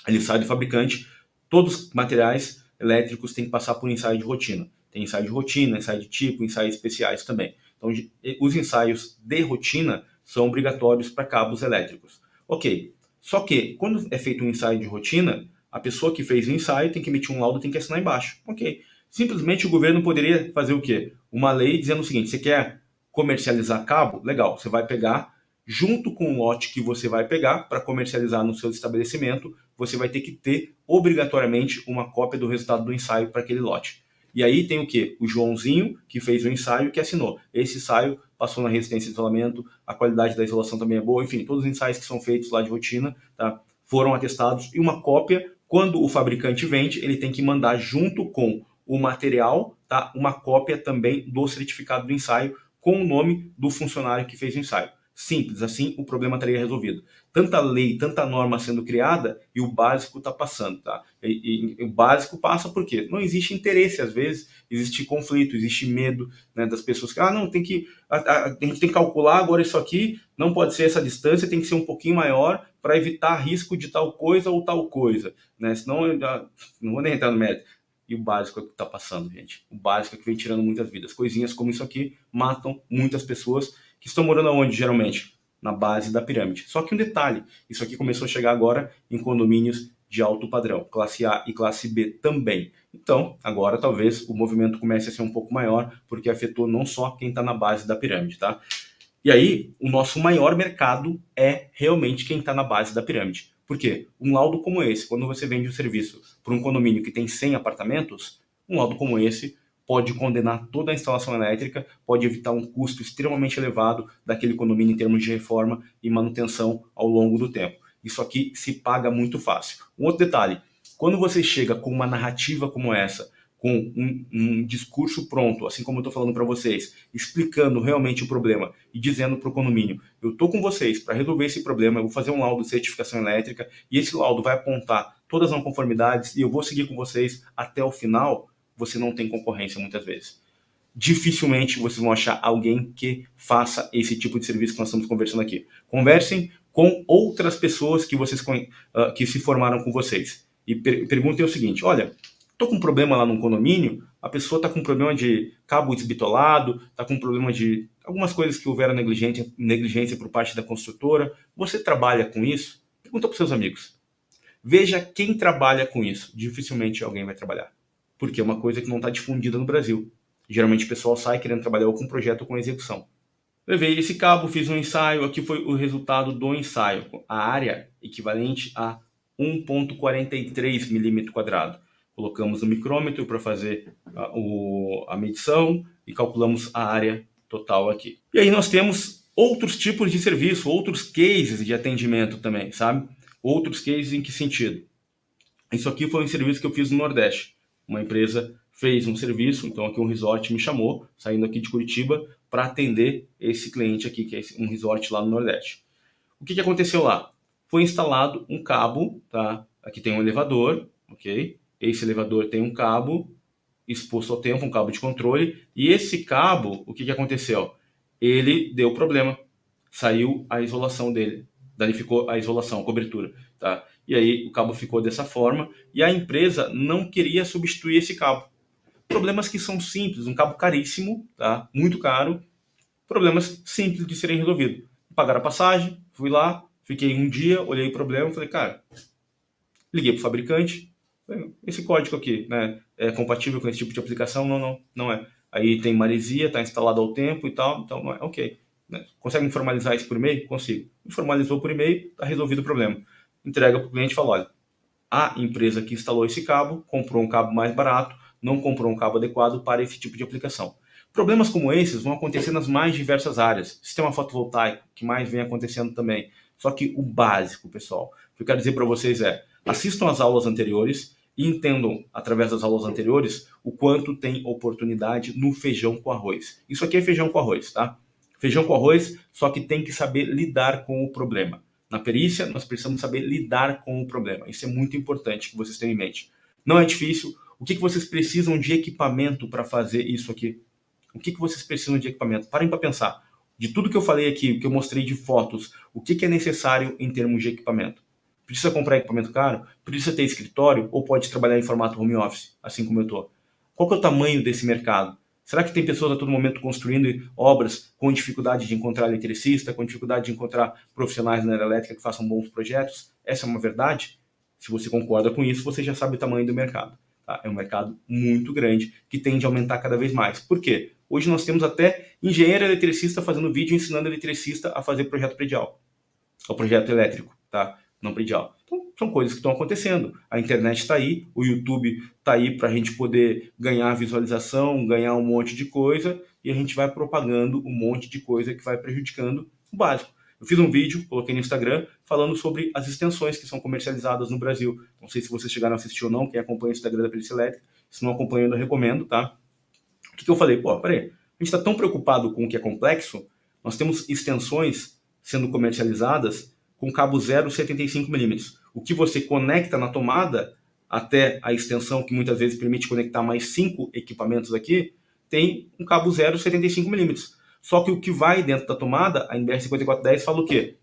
Ele sai do fabricante, todos os materiais elétricos têm que passar por ensaio de rotina. Tem ensaio de rotina, ensaio de tipo, ensaios especiais também. Então, os ensaios de rotina são obrigatórios para cabos elétricos. Ok, só que quando é feito um ensaio de rotina, a pessoa que fez o ensaio tem que emitir um laudo, tem que assinar embaixo. Ok, simplesmente o governo poderia fazer o quê? Uma lei dizendo o seguinte: você quer comercializar cabo? Legal, você vai pegar, junto com o lote que você vai pegar para comercializar no seu estabelecimento, você vai ter que ter obrigatoriamente uma cópia do resultado do ensaio para aquele lote. E aí tem o quê? O Joãozinho, que fez o ensaio, que assinou. Esse ensaio passou na resistência de isolamento, a qualidade da isolação também é boa, enfim, todos os ensaios que são feitos lá de rotina, tá, foram atestados, e uma cópia, quando o fabricante vende, ele tem que mandar junto com o material, tá, uma cópia também do certificado do ensaio, com o nome do funcionário que fez o ensaio. Simples, assim o problema estaria resolvido. Tanta lei, tanta norma sendo criada e o básico está passando, tá? E o básico passa por quê? Não existe interesse, às vezes, existe conflito, existe medo, né, das pessoas que, não, tem que, a gente tem que calcular agora isso aqui, não pode ser essa distância, tem que ser um pouquinho maior para evitar risco de tal coisa ou tal coisa, né? Senão eu não vou nem entrar no mérito. E o básico é o que está passando, gente. O básico é que vem tirando muitas vidas. Coisinhas como isso aqui matam muitas pessoas que estão morando aonde, geralmente? Na base da pirâmide. Só que um detalhe, isso aqui começou a chegar agora em condomínios de alto padrão, classe A e classe B também. Então, agora talvez o movimento comece a ser um pouco maior, porque afetou não só quem está na base da pirâmide, tá? E aí, o nosso maior mercado é realmente quem está na base da pirâmide. Por quê? Um laudo como esse, quando você vende o serviço para um condomínio que tem 100 apartamentos, um laudo como esse pode condenar toda a instalação elétrica, pode evitar um custo extremamente elevado daquele condomínio em termos de reforma e manutenção ao longo do tempo. Isso aqui se paga muito fácil. Um outro detalhe, quando você chega com uma narrativa como essa, com um discurso pronto, assim como eu estou falando para vocês, explicando realmente o problema e dizendo para o condomínio, eu estou com vocês para resolver esse problema, eu vou fazer um laudo de certificação elétrica e esse laudo vai apontar todas as não conformidades e eu vou seguir com vocês até o final, você não tem concorrência muitas vezes. Dificilmente vocês vão achar alguém que faça esse tipo de serviço que nós estamos conversando aqui. Conversem com outras pessoas que vocês que se formaram com vocês e perguntem o seguinte: olha, estou com um problema lá no condomínio, a pessoa está com um problema de cabo desbitolado, está com um problema de algumas coisas que houveram negligência por parte da construtora. Você trabalha com isso? Pergunta para os seus amigos. Veja quem trabalha com isso. Dificilmente alguém vai trabalhar. Porque é uma coisa que não está difundida no Brasil. Geralmente o pessoal sai querendo trabalhar ou com projeto ou com execução. Levei esse cabo, fiz um ensaio, aqui foi o resultado do ensaio. A área equivalente a 1,43 milímetro quadrado. Colocamos o micrômetro para fazer a medição e calculamos a área total aqui. E aí nós temos outros tipos de serviço, outros cases de atendimento também, sabe? Outros cases em que sentido? Isso aqui foi um serviço que eu fiz no Nordeste. Uma empresa fez um serviço, então aqui um resort me chamou, saindo aqui de Curitiba, para atender esse cliente aqui, que é um resort lá no Nordeste. O que aconteceu lá? Foi instalado um cabo, tá? Aqui tem um elevador, ok? Esse elevador tem um cabo exposto ao tempo, um cabo de controle, e esse cabo, o que aconteceu? Ele deu problema, saiu a isolação dele, danificou a isolação, a cobertura, tá? E aí o cabo ficou dessa forma, e a empresa não queria substituir esse cabo. Problemas que são simples, um cabo caríssimo, tá? Muito caro, problemas simples de serem resolvidos. Pagaram a passagem, fui lá, fiquei um dia, olhei o problema, falei, cara, liguei pro fabricante, esse código aqui, né, é compatível com esse tipo de aplicação? Não é. Aí tem maresia, está instalado ao tempo e tal, então não é, ok. Né? Consegue me formalizar isso por e-mail? Consigo. Me formalizou por e-mail, está resolvido o problema. Entrega para o cliente e fala, olha, a empresa que instalou esse cabo comprou um cabo mais barato, não comprou um cabo adequado para esse tipo de aplicação. Problemas como esses vão acontecer nas mais diversas áreas. Sistema fotovoltaico, que mais vem acontecendo também. Só que o básico, pessoal, o que eu quero dizer para vocês é, assistam às aulas anteriores e entendam, através das aulas anteriores, o quanto tem oportunidade no feijão com arroz. Isso aqui é feijão com arroz, tá? Feijão com arroz, só que tem que saber lidar com o problema. Na perícia, nós precisamos saber lidar com o problema. Isso é muito importante que vocês tenham em mente. Não é difícil. O que vocês precisam de equipamento para fazer isso aqui? O que vocês precisam de equipamento? Parem para pensar. De tudo que eu falei aqui, o que eu mostrei de fotos, o que é necessário em termos de equipamento? Precisa comprar equipamento caro? Precisa ter escritório? Ou pode trabalhar em formato home office, assim como eu estou? Qual que é o tamanho desse mercado? Será que tem pessoas a todo momento construindo obras com dificuldade de encontrar eletricista, com dificuldade de encontrar profissionais na área elétrica que façam bons projetos? Essa é uma verdade? Se você concorda com isso, você já sabe o tamanho do mercado. Tá? É um mercado muito grande que tende a aumentar cada vez mais. Por quê? Hoje nós temos até engenheiro eletricista fazendo vídeo ensinando eletricista a fazer projeto predial. O projeto elétrico, tá? Não predial. Então, são coisas que estão acontecendo. A internet está aí, o YouTube está aí para a gente poder ganhar visualização, ganhar um monte de coisa, e a gente vai propagando um monte de coisa que vai prejudicando o básico. Eu fiz um vídeo, coloquei no Instagram, falando sobre as extensões que são comercializadas no Brasil. Não sei se vocês chegaram a assistir ou não, quem acompanha o Instagram da Perícia Elétrica. Se não acompanha, eu recomendo, tá? O que eu falei? Pô, peraí, a gente está tão preocupado com o que é complexo, nós temos extensões sendo comercializadas com cabo 0,75mm. O que você conecta na tomada até a extensão, que muitas vezes permite conectar mais 5 equipamentos aqui, tem um cabo 0,75mm. Só que o que vai dentro da tomada, a NBR 5410 fala o quê?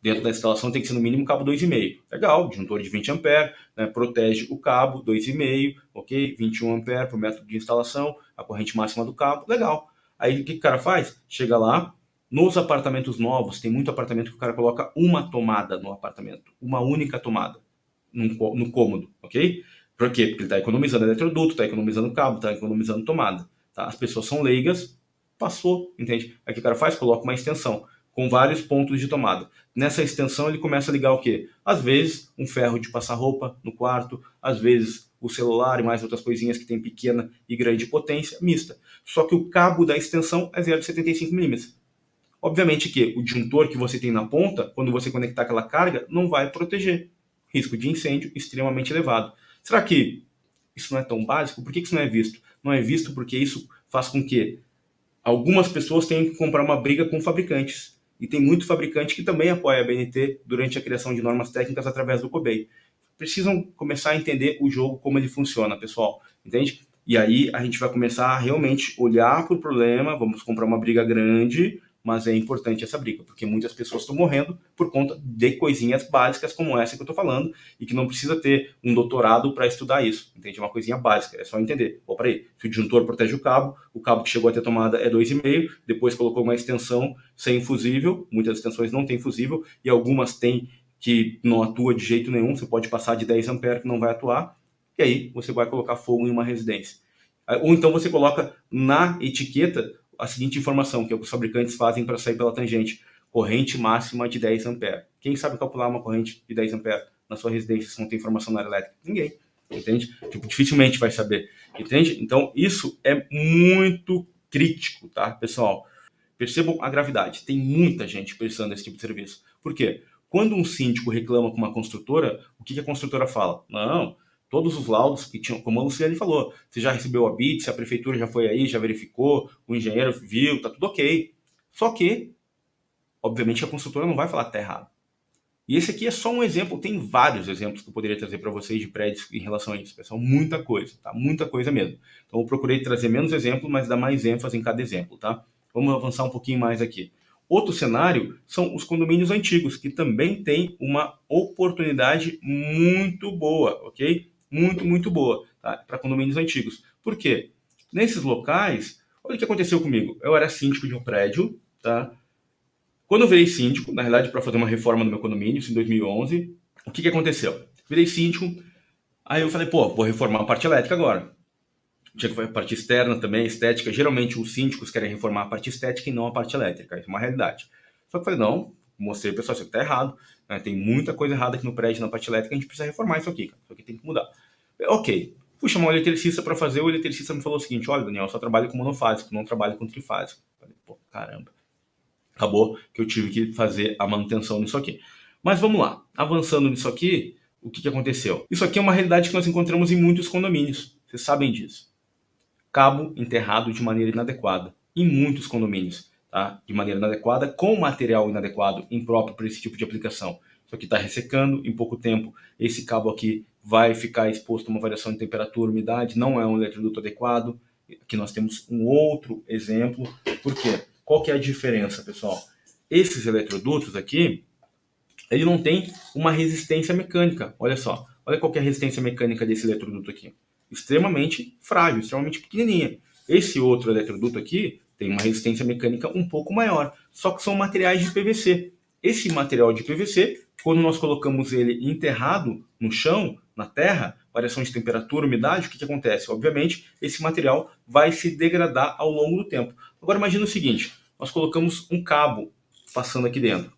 Dentro da instalação tem que ser no mínimo cabo 2,5. Legal, disjuntor de 20 A, né, protege o cabo 2,5, ok? 21 A por metro de instalação, a corrente máxima do cabo, legal. Aí o que o cara faz? Chega lá, nos apartamentos novos, tem muito apartamento que o cara coloca uma tomada no apartamento, uma única tomada no cômodo, ok? Por quê? Porque ele está economizando eletroduto, está economizando cabo, está economizando tomada. Tá? As pessoas são leigas, passou, entende? Aí o que o cara faz? Coloca uma extensão com vários pontos de tomada. Nessa extensão ele começa a ligar o quê? Às vezes um ferro de passar roupa no quarto, às vezes o celular e mais outras coisinhas que tem pequena e grande potência, mista. Só que o cabo da extensão é 0,75mm. Obviamente que o disjuntor que você tem na ponta, quando você conectar aquela carga, não vai proteger. Risco de incêndio extremamente elevado. Será que isso não é tão básico? Por que isso não é visto? Não é visto porque isso faz com que algumas pessoas tenham que comprar uma briga com fabricantes. E tem muito fabricante que também apoia a BNT durante a criação de normas técnicas através do COBEI. Precisam começar a entender o jogo, como ele funciona, pessoal. Entende? E aí a gente vai começar a realmente olhar para o problema, vamos comprar uma briga grande, mas é importante essa briga, porque muitas pessoas estão morrendo por conta de coisinhas básicas como essa que eu estou falando, e que não precisa ter um doutorado para estudar isso, entende? É uma coisinha básica, é só entender. Pô, peraí, se o disjuntor protege o cabo que chegou até a tomada é 2,5, depois colocou uma extensão sem fusível, muitas extensões não têm fusível, e algumas têm que não atua de jeito nenhum, você pode passar de 10 amperes que não vai atuar, e aí você vai colocar fogo em uma residência. Ou então você coloca na etiqueta a seguinte informação, que é o que os fabricantes fazem para sair pela tangente: corrente máxima de 10 amperes. Quem sabe calcular uma corrente de 10 amperes na sua residência se não tem informação na área elétrica? Ninguém, entende? Dificilmente vai saber, entende? Então, isso é muito crítico, tá, pessoal? Percebam a gravidade. Tem muita gente precisando desse tipo de serviço. Por quê? Quando um síndico reclama com uma construtora, o que a construtora fala? Não, todos os laudos que tinham, como a Luciane falou, você já recebeu a BIT, se a prefeitura já foi aí, já verificou, o engenheiro viu, tá tudo ok. Só que, obviamente, a construtora não vai falar que tá errado. E esse aqui é só um exemplo, tem vários exemplos que eu poderia trazer para vocês de prédios em relação a isso, pessoal, muita coisa, tá? Muita coisa mesmo. Então eu procurei trazer menos exemplos, mas dar mais ênfase em cada exemplo, tá? Vamos avançar um pouquinho mais aqui. Outro cenário são os condomínios antigos, que também tem uma oportunidade muito boa, ok? Muito boa, tá? Para condomínios antigos. Por quê? Nesses locais, olha o que aconteceu comigo. Eu era síndico de um prédio, tá? Quando eu virei síndico, na realidade para fazer uma reforma no meu condomínio, isso em 2011, o que aconteceu? Virei síndico, aí eu falei, pô, vou reformar a parte elétrica agora. Tinha que fazer a parte externa também, estética. Geralmente os síndicos querem reformar a parte estética e não a parte elétrica. Isso é uma realidade. Só que eu falei, não, mostrei pro pessoal, isso aqui tá errado. Né? Tem muita coisa errada aqui no prédio, na parte elétrica, a gente precisa reformar isso aqui, cara. Isso aqui tem que mudar. Ok. Fui chamar o eletricista para fazer, o eletricista me falou o seguinte: olha, Daniel, eu só trabalho com monofásico, não trabalho com trifásico. Falei, pô, caramba. Acabou que eu tive que fazer a manutenção nisso aqui. Mas vamos lá. Avançando nisso aqui, o que aconteceu? Isso aqui é uma realidade que nós encontramos em muitos condomínios. Vocês sabem disso. Cabo enterrado de maneira inadequada. Em muitos condomínios. Tá? De maneira inadequada, com material inadequado, impróprio para esse tipo de aplicação. Isso aqui está ressecando, em pouco tempo esse cabo aqui vai ficar exposto a uma variação de temperatura, umidade, não é um eletroduto adequado. Aqui nós temos um outro exemplo. Por quê? Qual que é a diferença, pessoal? Esses eletrodutos aqui, ele não tem uma resistência mecânica. Olha só, olha qual que é a resistência mecânica desse eletroduto aqui. Extremamente frágil, extremamente pequenininha. Esse outro eletroduto aqui tem uma resistência mecânica um pouco maior, só que são materiais de PVC. Esse material de PVC, quando nós colocamos ele enterrado no chão, na terra, variação de temperatura, umidade, o que acontece? Obviamente, esse material vai se degradar ao longo do tempo. Agora imagina o seguinte, nós colocamos um cabo passando aqui dentro,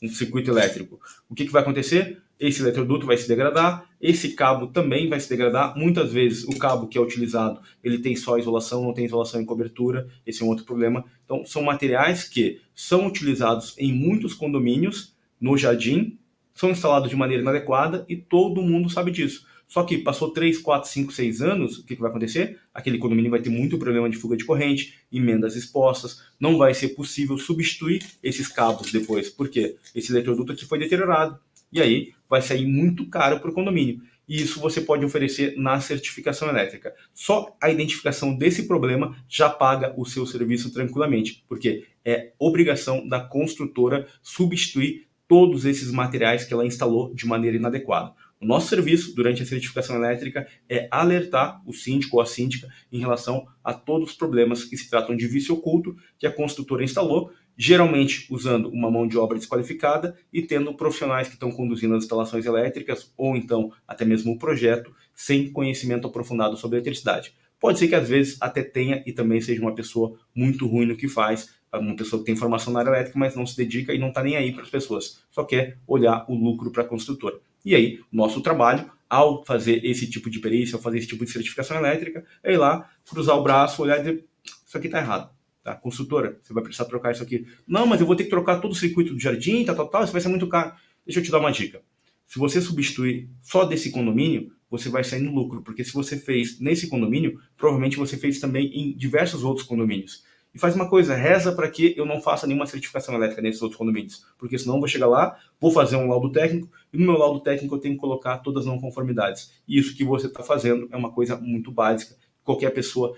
um circuito elétrico. O que vai acontecer? Esse eletroduto vai se degradar, esse cabo também vai se degradar. Muitas vezes o cabo que é utilizado, ele tem só isolação, não tem isolação em cobertura, esse é um outro problema. Então são materiais que são utilizados em muitos condomínios, no jardim, são instalados de maneira inadequada e todo mundo sabe disso. Só que passou 3, 4, 5, 6 anos, o que vai acontecer? Aquele condomínio vai ter muito problema de fuga de corrente, emendas expostas, não vai ser possível substituir esses cabos depois. Por quê? Esse eletroduto aqui foi deteriorado. E aí vai sair muito caro para o condomínio. E isso você pode oferecer na certificação elétrica. Só a identificação desse problema já paga o seu serviço tranquilamente, porque é obrigação da construtora substituir todos esses materiais que ela instalou de maneira inadequada. O nosso serviço, durante a certificação elétrica, é alertar o síndico ou a síndica em relação a todos os problemas que se tratam de vício oculto que a construtora instalou, geralmente usando uma mão de obra desqualificada e tendo profissionais que estão conduzindo as instalações elétricas ou então até mesmo o projeto sem conhecimento aprofundado sobre eletricidade. Pode ser que às vezes até tenha e também seja uma pessoa muito ruim no que faz, uma pessoa que tem formação na área elétrica, mas não se dedica e não está nem aí para as pessoas, só quer olhar o lucro para a construtora. E aí, nosso trabalho, ao fazer esse tipo de perícia, ao fazer esse tipo de certificação elétrica, é ir lá, cruzar o braço, olhar e dizer, isso aqui está errado. Tá? Construtora, você vai precisar trocar isso aqui. Não, mas eu vou ter que trocar todo o circuito do jardim, tal, isso vai ser muito caro. Deixa eu te dar uma dica. Se você substituir só desse condomínio, você vai sair no lucro, porque se você fez nesse condomínio, provavelmente você fez também em diversos outros condomínios. E faz uma coisa, reza para que eu não faça nenhuma certificação elétrica nesses outros condomínios, porque senão eu vou chegar lá, vou fazer um laudo técnico, e no meu laudo técnico eu tenho que colocar todas as não conformidades. E isso que você está fazendo é uma coisa muito básica, qualquer pessoa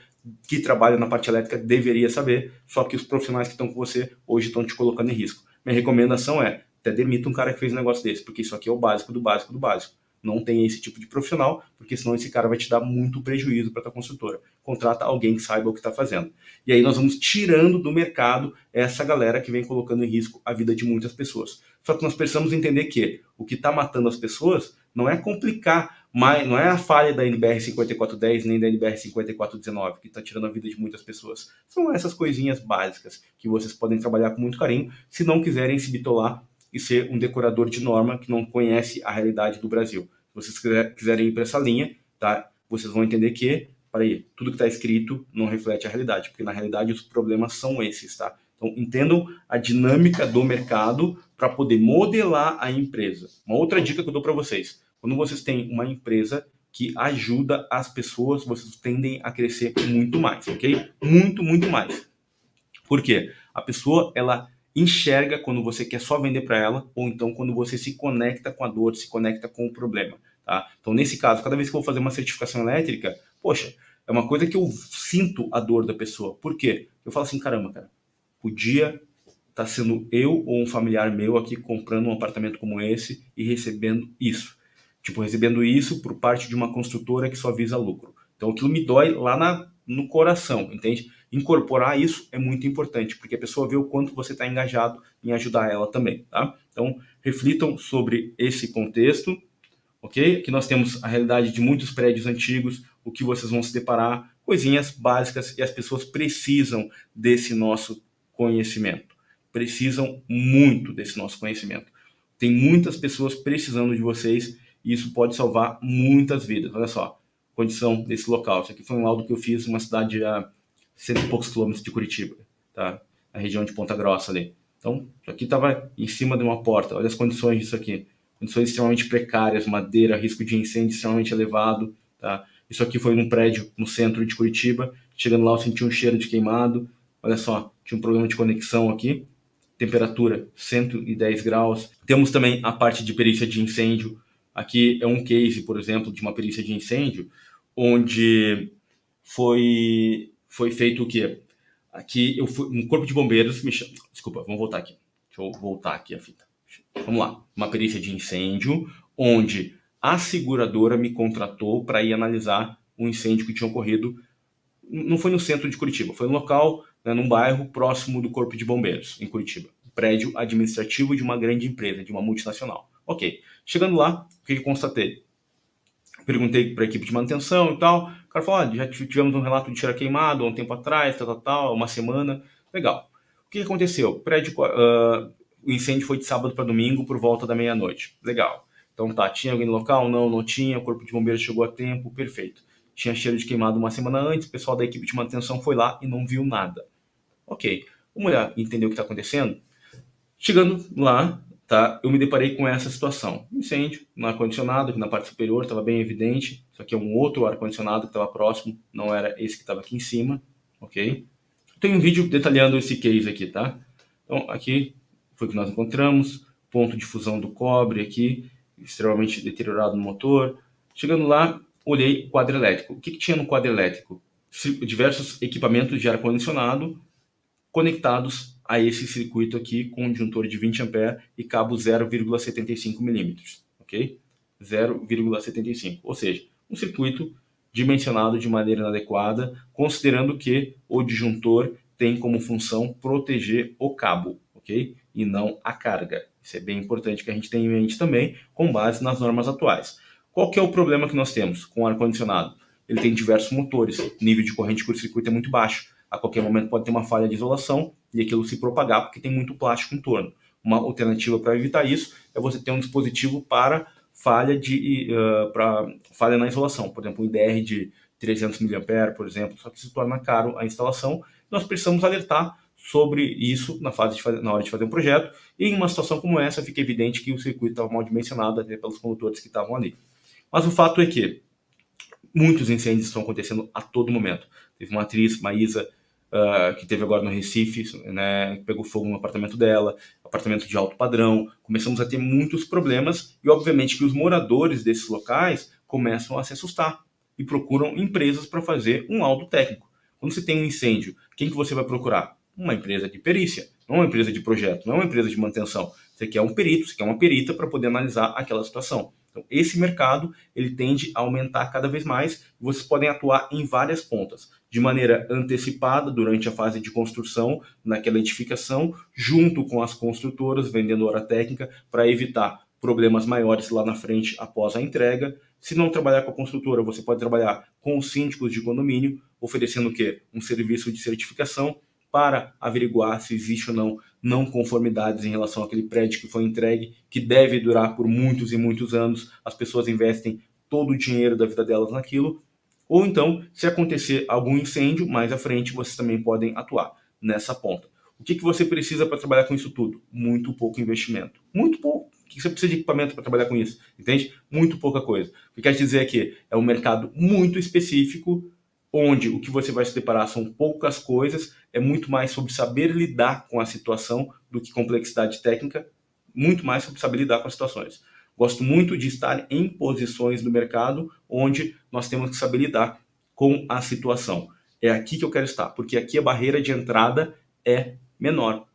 que trabalha na parte elétrica deveria saber, só que os profissionais que estão com você hoje estão te colocando em risco. Minha recomendação é, até demita um cara que fez um negócio desse, porque isso aqui é o básico do básico do básico. Não tem esse tipo de profissional, porque senão esse cara vai te dar muito prejuízo para a tua construtora. Contrata alguém que saiba o que está fazendo. E aí nós vamos tirando do mercado essa galera que vem colocando em risco a vida de muitas pessoas. Só que nós precisamos entender que o que está matando as pessoas não é complicar, mas não é a falha da NBR 5410 nem da NBR 5419 que está tirando a vida de muitas pessoas. São essas coisinhas básicas que vocês podem trabalhar com muito carinho, se não quiserem se bitolar e ser um decorador de norma que não conhece a realidade do Brasil. Se vocês quiserem ir para essa linha, tá? Vocês vão entender que, tudo que está escrito não reflete a realidade, porque na realidade os problemas são esses, tá? Então entendam a dinâmica do mercado para poder modelar a empresa. Uma outra dica que eu dou para vocês, quando vocês têm uma empresa que ajuda as pessoas, vocês tendem a crescer muito mais, ok? Muito, muito mais. Por quê? A pessoa, ela enxerga quando você quer só vender para ela, ou então quando você se conecta com a dor, se conecta com o problema. Tá? Então, nesse caso, cada vez que eu vou fazer uma certificação elétrica, poxa, é uma coisa que eu sinto a dor da pessoa. Por quê? Eu falo assim, caramba, cara, podia estar sendo eu ou um familiar meu aqui comprando um apartamento como esse e recebendo isso. Tipo, recebendo isso por parte de uma construtora que só visa lucro. Então, aquilo me dói lá no coração, entende? Incorporar isso é muito importante, porque a pessoa vê o quanto você está engajado em ajudar ela também, tá? Então, reflitam sobre esse contexto, ok? Aqui nós temos a realidade de muitos prédios antigos, o que vocês vão se deparar, coisinhas básicas, e as pessoas precisam desse nosso conhecimento. Precisam muito desse nosso conhecimento. Tem muitas pessoas precisando de vocês, e isso pode salvar muitas vidas. Olha só, condição desse local. Isso aqui foi um laudo que eu fiz em uma cidade a 100 e poucos quilômetros de Curitiba, tá? Na região de Ponta Grossa ali. Então, isso aqui estava em cima de uma porta. Olha as condições disso aqui. Condições extremamente precárias, madeira, risco de incêndio extremamente elevado, tá? Isso aqui foi num prédio no centro de Curitiba. Chegando lá, eu senti um cheiro de queimado. Olha só, tinha um problema de conexão aqui. temperatura 110 graus. Temos também a parte de perícia de incêndio. Aqui é um case, por exemplo, de uma perícia de incêndio, onde foi feito o quê? Aqui um corpo de bombeiros me chama. Desculpa, vamos voltar aqui. Deixa eu voltar aqui a fita. Vamos lá. Uma perícia de incêndio, onde a seguradora me contratou para ir analisar um incêndio que tinha ocorrido. Não foi no centro de Curitiba, foi no local, né, num bairro próximo do Corpo de Bombeiros, em Curitiba. Prédio administrativo de uma grande empresa, de uma multinacional. Ok. Chegando lá, o que eu constatei? Perguntei para a equipe de manutenção e tal. O cara falou, já tivemos um relato de cheiro queimado há um tempo atrás, uma semana. Legal. O que aconteceu? O incêndio foi de sábado para domingo por volta da meia-noite. Legal. Então tá, tinha alguém no local? Não tinha. O corpo de bombeiros chegou a tempo, perfeito. Tinha cheiro de queimado uma semana antes, o pessoal da equipe de manutenção foi lá e não viu nada. Ok, vamos olhar e entender o que está acontecendo? Chegando lá, tá, eu me deparei com essa situação. Incêndio no ar-condicionado, que na parte superior estava bem evidente. Isso aqui é um outro ar-condicionado que estava próximo, não era esse que estava aqui em cima, ok? Tem um vídeo detalhando esse case aqui, tá? Então, aqui foi o que nós encontramos, ponto de fusão do cobre aqui, extremamente deteriorado no motor. Chegando lá, olhei o quadro elétrico. O que tinha no quadro elétrico? Diversos equipamentos de ar-condicionado conectados a esse circuito aqui com um disjuntor de 20 A e cabo 0,75 milímetros, ok? 0,75, ou seja, um circuito dimensionado de maneira inadequada, considerando que o disjuntor tem como função proteger o cabo, ok? E não a carga. Isso é bem importante que a gente tenha em mente também, com base nas normas atuais. Qual que é o problema que nós temos com o ar-condicionado? Ele tem diversos motores, o nível de corrente de curto-circuito é muito baixo. A qualquer momento pode ter uma falha de isolação e aquilo se propagar porque tem muito plástico em torno. Uma alternativa para evitar isso é você ter um dispositivo para falha na isolação. Por exemplo, um IDR de 300 mA, por exemplo, só que se torna caro a instalação. Nós precisamos alertar sobre isso na hora de fazer um projeto, e em uma situação como essa fica evidente que o circuito estava mal dimensionado até pelos condutores que estavam ali. Mas o fato é que muitos incêndios estão acontecendo a todo momento. Teve uma atriz, Maísa, que teve agora no Recife, né, pegou fogo no apartamento dela, apartamento de alto padrão. Começamos a ter muitos problemas e, obviamente, que os moradores desses locais começam a se assustar e procuram empresas para fazer um laudo técnico. Quando você tem um incêndio, quem que você vai procurar? Uma empresa de perícia, não uma empresa de projeto, não uma empresa de manutenção. Você quer um perito, você quer uma perita para poder analisar aquela situação. Então, esse mercado ele tende a aumentar cada vez mais. Vocês podem atuar em várias pontas, de maneira antecipada durante a fase de construção, naquela edificação, junto com as construtoras, vendendo hora técnica, para evitar problemas maiores lá na frente após a entrega. Se não trabalhar com a construtora, você pode trabalhar com os síndicos de condomínio, oferecendo o quê? Um serviço de certificação para averiguar se existe ou não conformidades em relação àquele prédio que foi entregue, que deve durar por muitos e muitos anos. As pessoas investem todo o dinheiro da vida delas naquilo. Ou então, se acontecer algum incêndio, mais à frente, vocês também podem atuar nessa ponta. O que você precisa para trabalhar com isso tudo? Muito pouco investimento. Muito pouco. O que você precisa de equipamento para trabalhar com isso? Entende? Muito pouca coisa. O que quer dizer é que é um mercado muito específico, onde o que você vai se deparar são poucas coisas, é muito mais sobre saber lidar com a situação do que complexidade técnica, muito mais sobre saber lidar com as situações. Gosto muito de estar em posições do mercado onde nós temos que saber lidar com a situação. É aqui que eu quero estar, porque aqui a barreira de entrada é menor.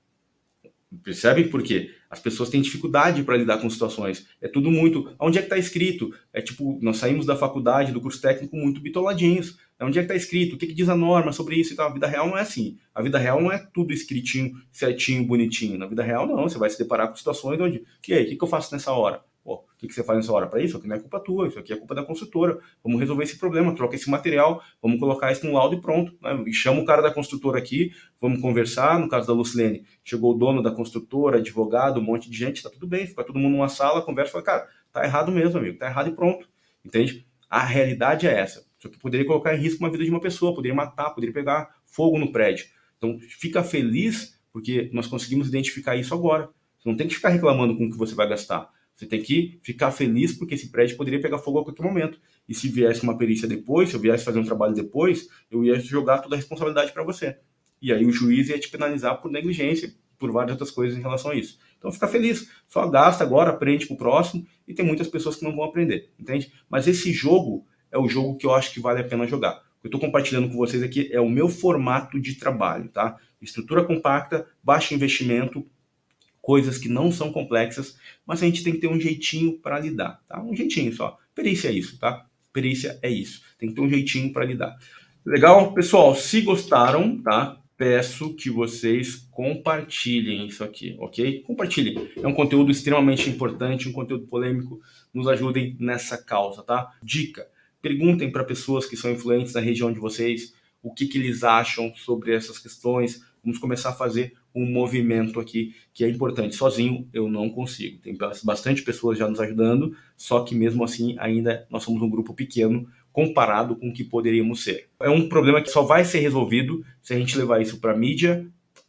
Percebem por quê? As pessoas têm dificuldade para lidar com situações. É tudo muito... Onde é que está escrito? É tipo, nós saímos da faculdade, do curso técnico, muito bitoladinhos. Onde é que está escrito? O que diz a norma sobre isso e tal? A vida real não é assim. A vida real não é tudo escritinho, certinho, bonitinho. Na vida real, não. Você vai se deparar com situações onde... E aí, o que eu faço nessa hora? O que você faz nessa hora? Para isso aqui não é culpa tua, isso aqui é culpa da construtora. Vamos resolver esse problema, troca esse material, vamos colocar isso no laudo e pronto. Né? E chama o cara da construtora aqui, vamos conversar. No caso da Lucilene, chegou o dono da construtora, advogado, um monte de gente, tá tudo bem, fica todo mundo numa sala, conversa, fala, cara, tá errado mesmo, amigo, tá errado e pronto. Entende? A realidade é essa. Isso aqui poderia colocar em risco uma vida de uma pessoa, poderia matar, poderia pegar fogo no prédio. Então, fica feliz porque nós conseguimos identificar isso agora. Você não tem que ficar reclamando com o que você vai gastar. Você tem que ficar feliz porque esse prédio poderia pegar fogo a qualquer momento. E se viesse uma perícia depois, se eu viesse fazer um trabalho depois, eu ia jogar toda a responsabilidade para você. E aí o juiz ia te penalizar por negligência, por várias outras coisas em relação a isso. Então fica feliz, só gasta agora, aprende pro próximo, e tem muitas pessoas que não vão aprender, entende? Mas esse jogo é o jogo que eu acho que vale a pena jogar. O que eu estou compartilhando com vocês aqui é o meu formato de trabalho, tá? Estrutura compacta, baixo investimento, coisas que não são complexas, mas a gente tem que ter um jeitinho para lidar, tá? Um jeitinho só. Perícia é isso, tá? Perícia é isso. Tem que ter um jeitinho para lidar. Legal? Pessoal, se gostaram, tá? Peço que vocês compartilhem isso aqui, ok? Compartilhem. É um conteúdo extremamente importante, um conteúdo polêmico. Nos ajudem nessa causa, tá? Dica: perguntem para pessoas que são influentes na região de vocês o que eles acham sobre essas questões. Vamos começar a fazer um movimento aqui que é importante. Sozinho eu não consigo. Tem bastante pessoas já nos ajudando, só que mesmo assim ainda nós somos um grupo pequeno comparado com o que poderíamos ser. É um problema que só vai ser resolvido se a gente levar isso para a mídia,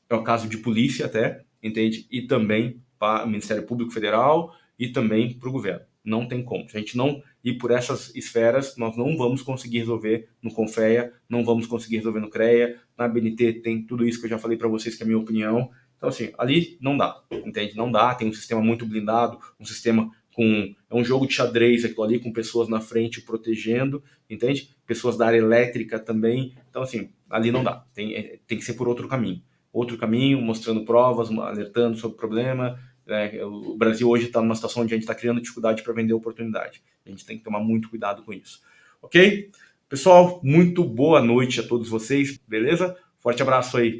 é o caso de polícia até, entende? E também para o Ministério Público Federal e também para o governo. Não tem como. Se a gente não ir por essas esferas, nós não vamos conseguir resolver no Confea, não vamos conseguir resolver no CREA, na BNT tem tudo isso que eu já falei para vocês, que é a minha opinião. Então, assim, ali não dá, entende? Não dá, tem um sistema muito blindado, um sistema é um jogo de xadrez aquilo ali, com pessoas na frente protegendo, entende? Pessoas da área elétrica também. Então, assim, ali não dá. Tem que ser por outro caminho. Outro caminho, mostrando provas, alertando sobre o problema. O Brasil hoje está numa situação onde a gente está criando dificuldade para vender oportunidade. A gente tem que tomar muito cuidado com isso. Ok? Pessoal, muito boa noite a todos vocês, beleza? Forte abraço aí.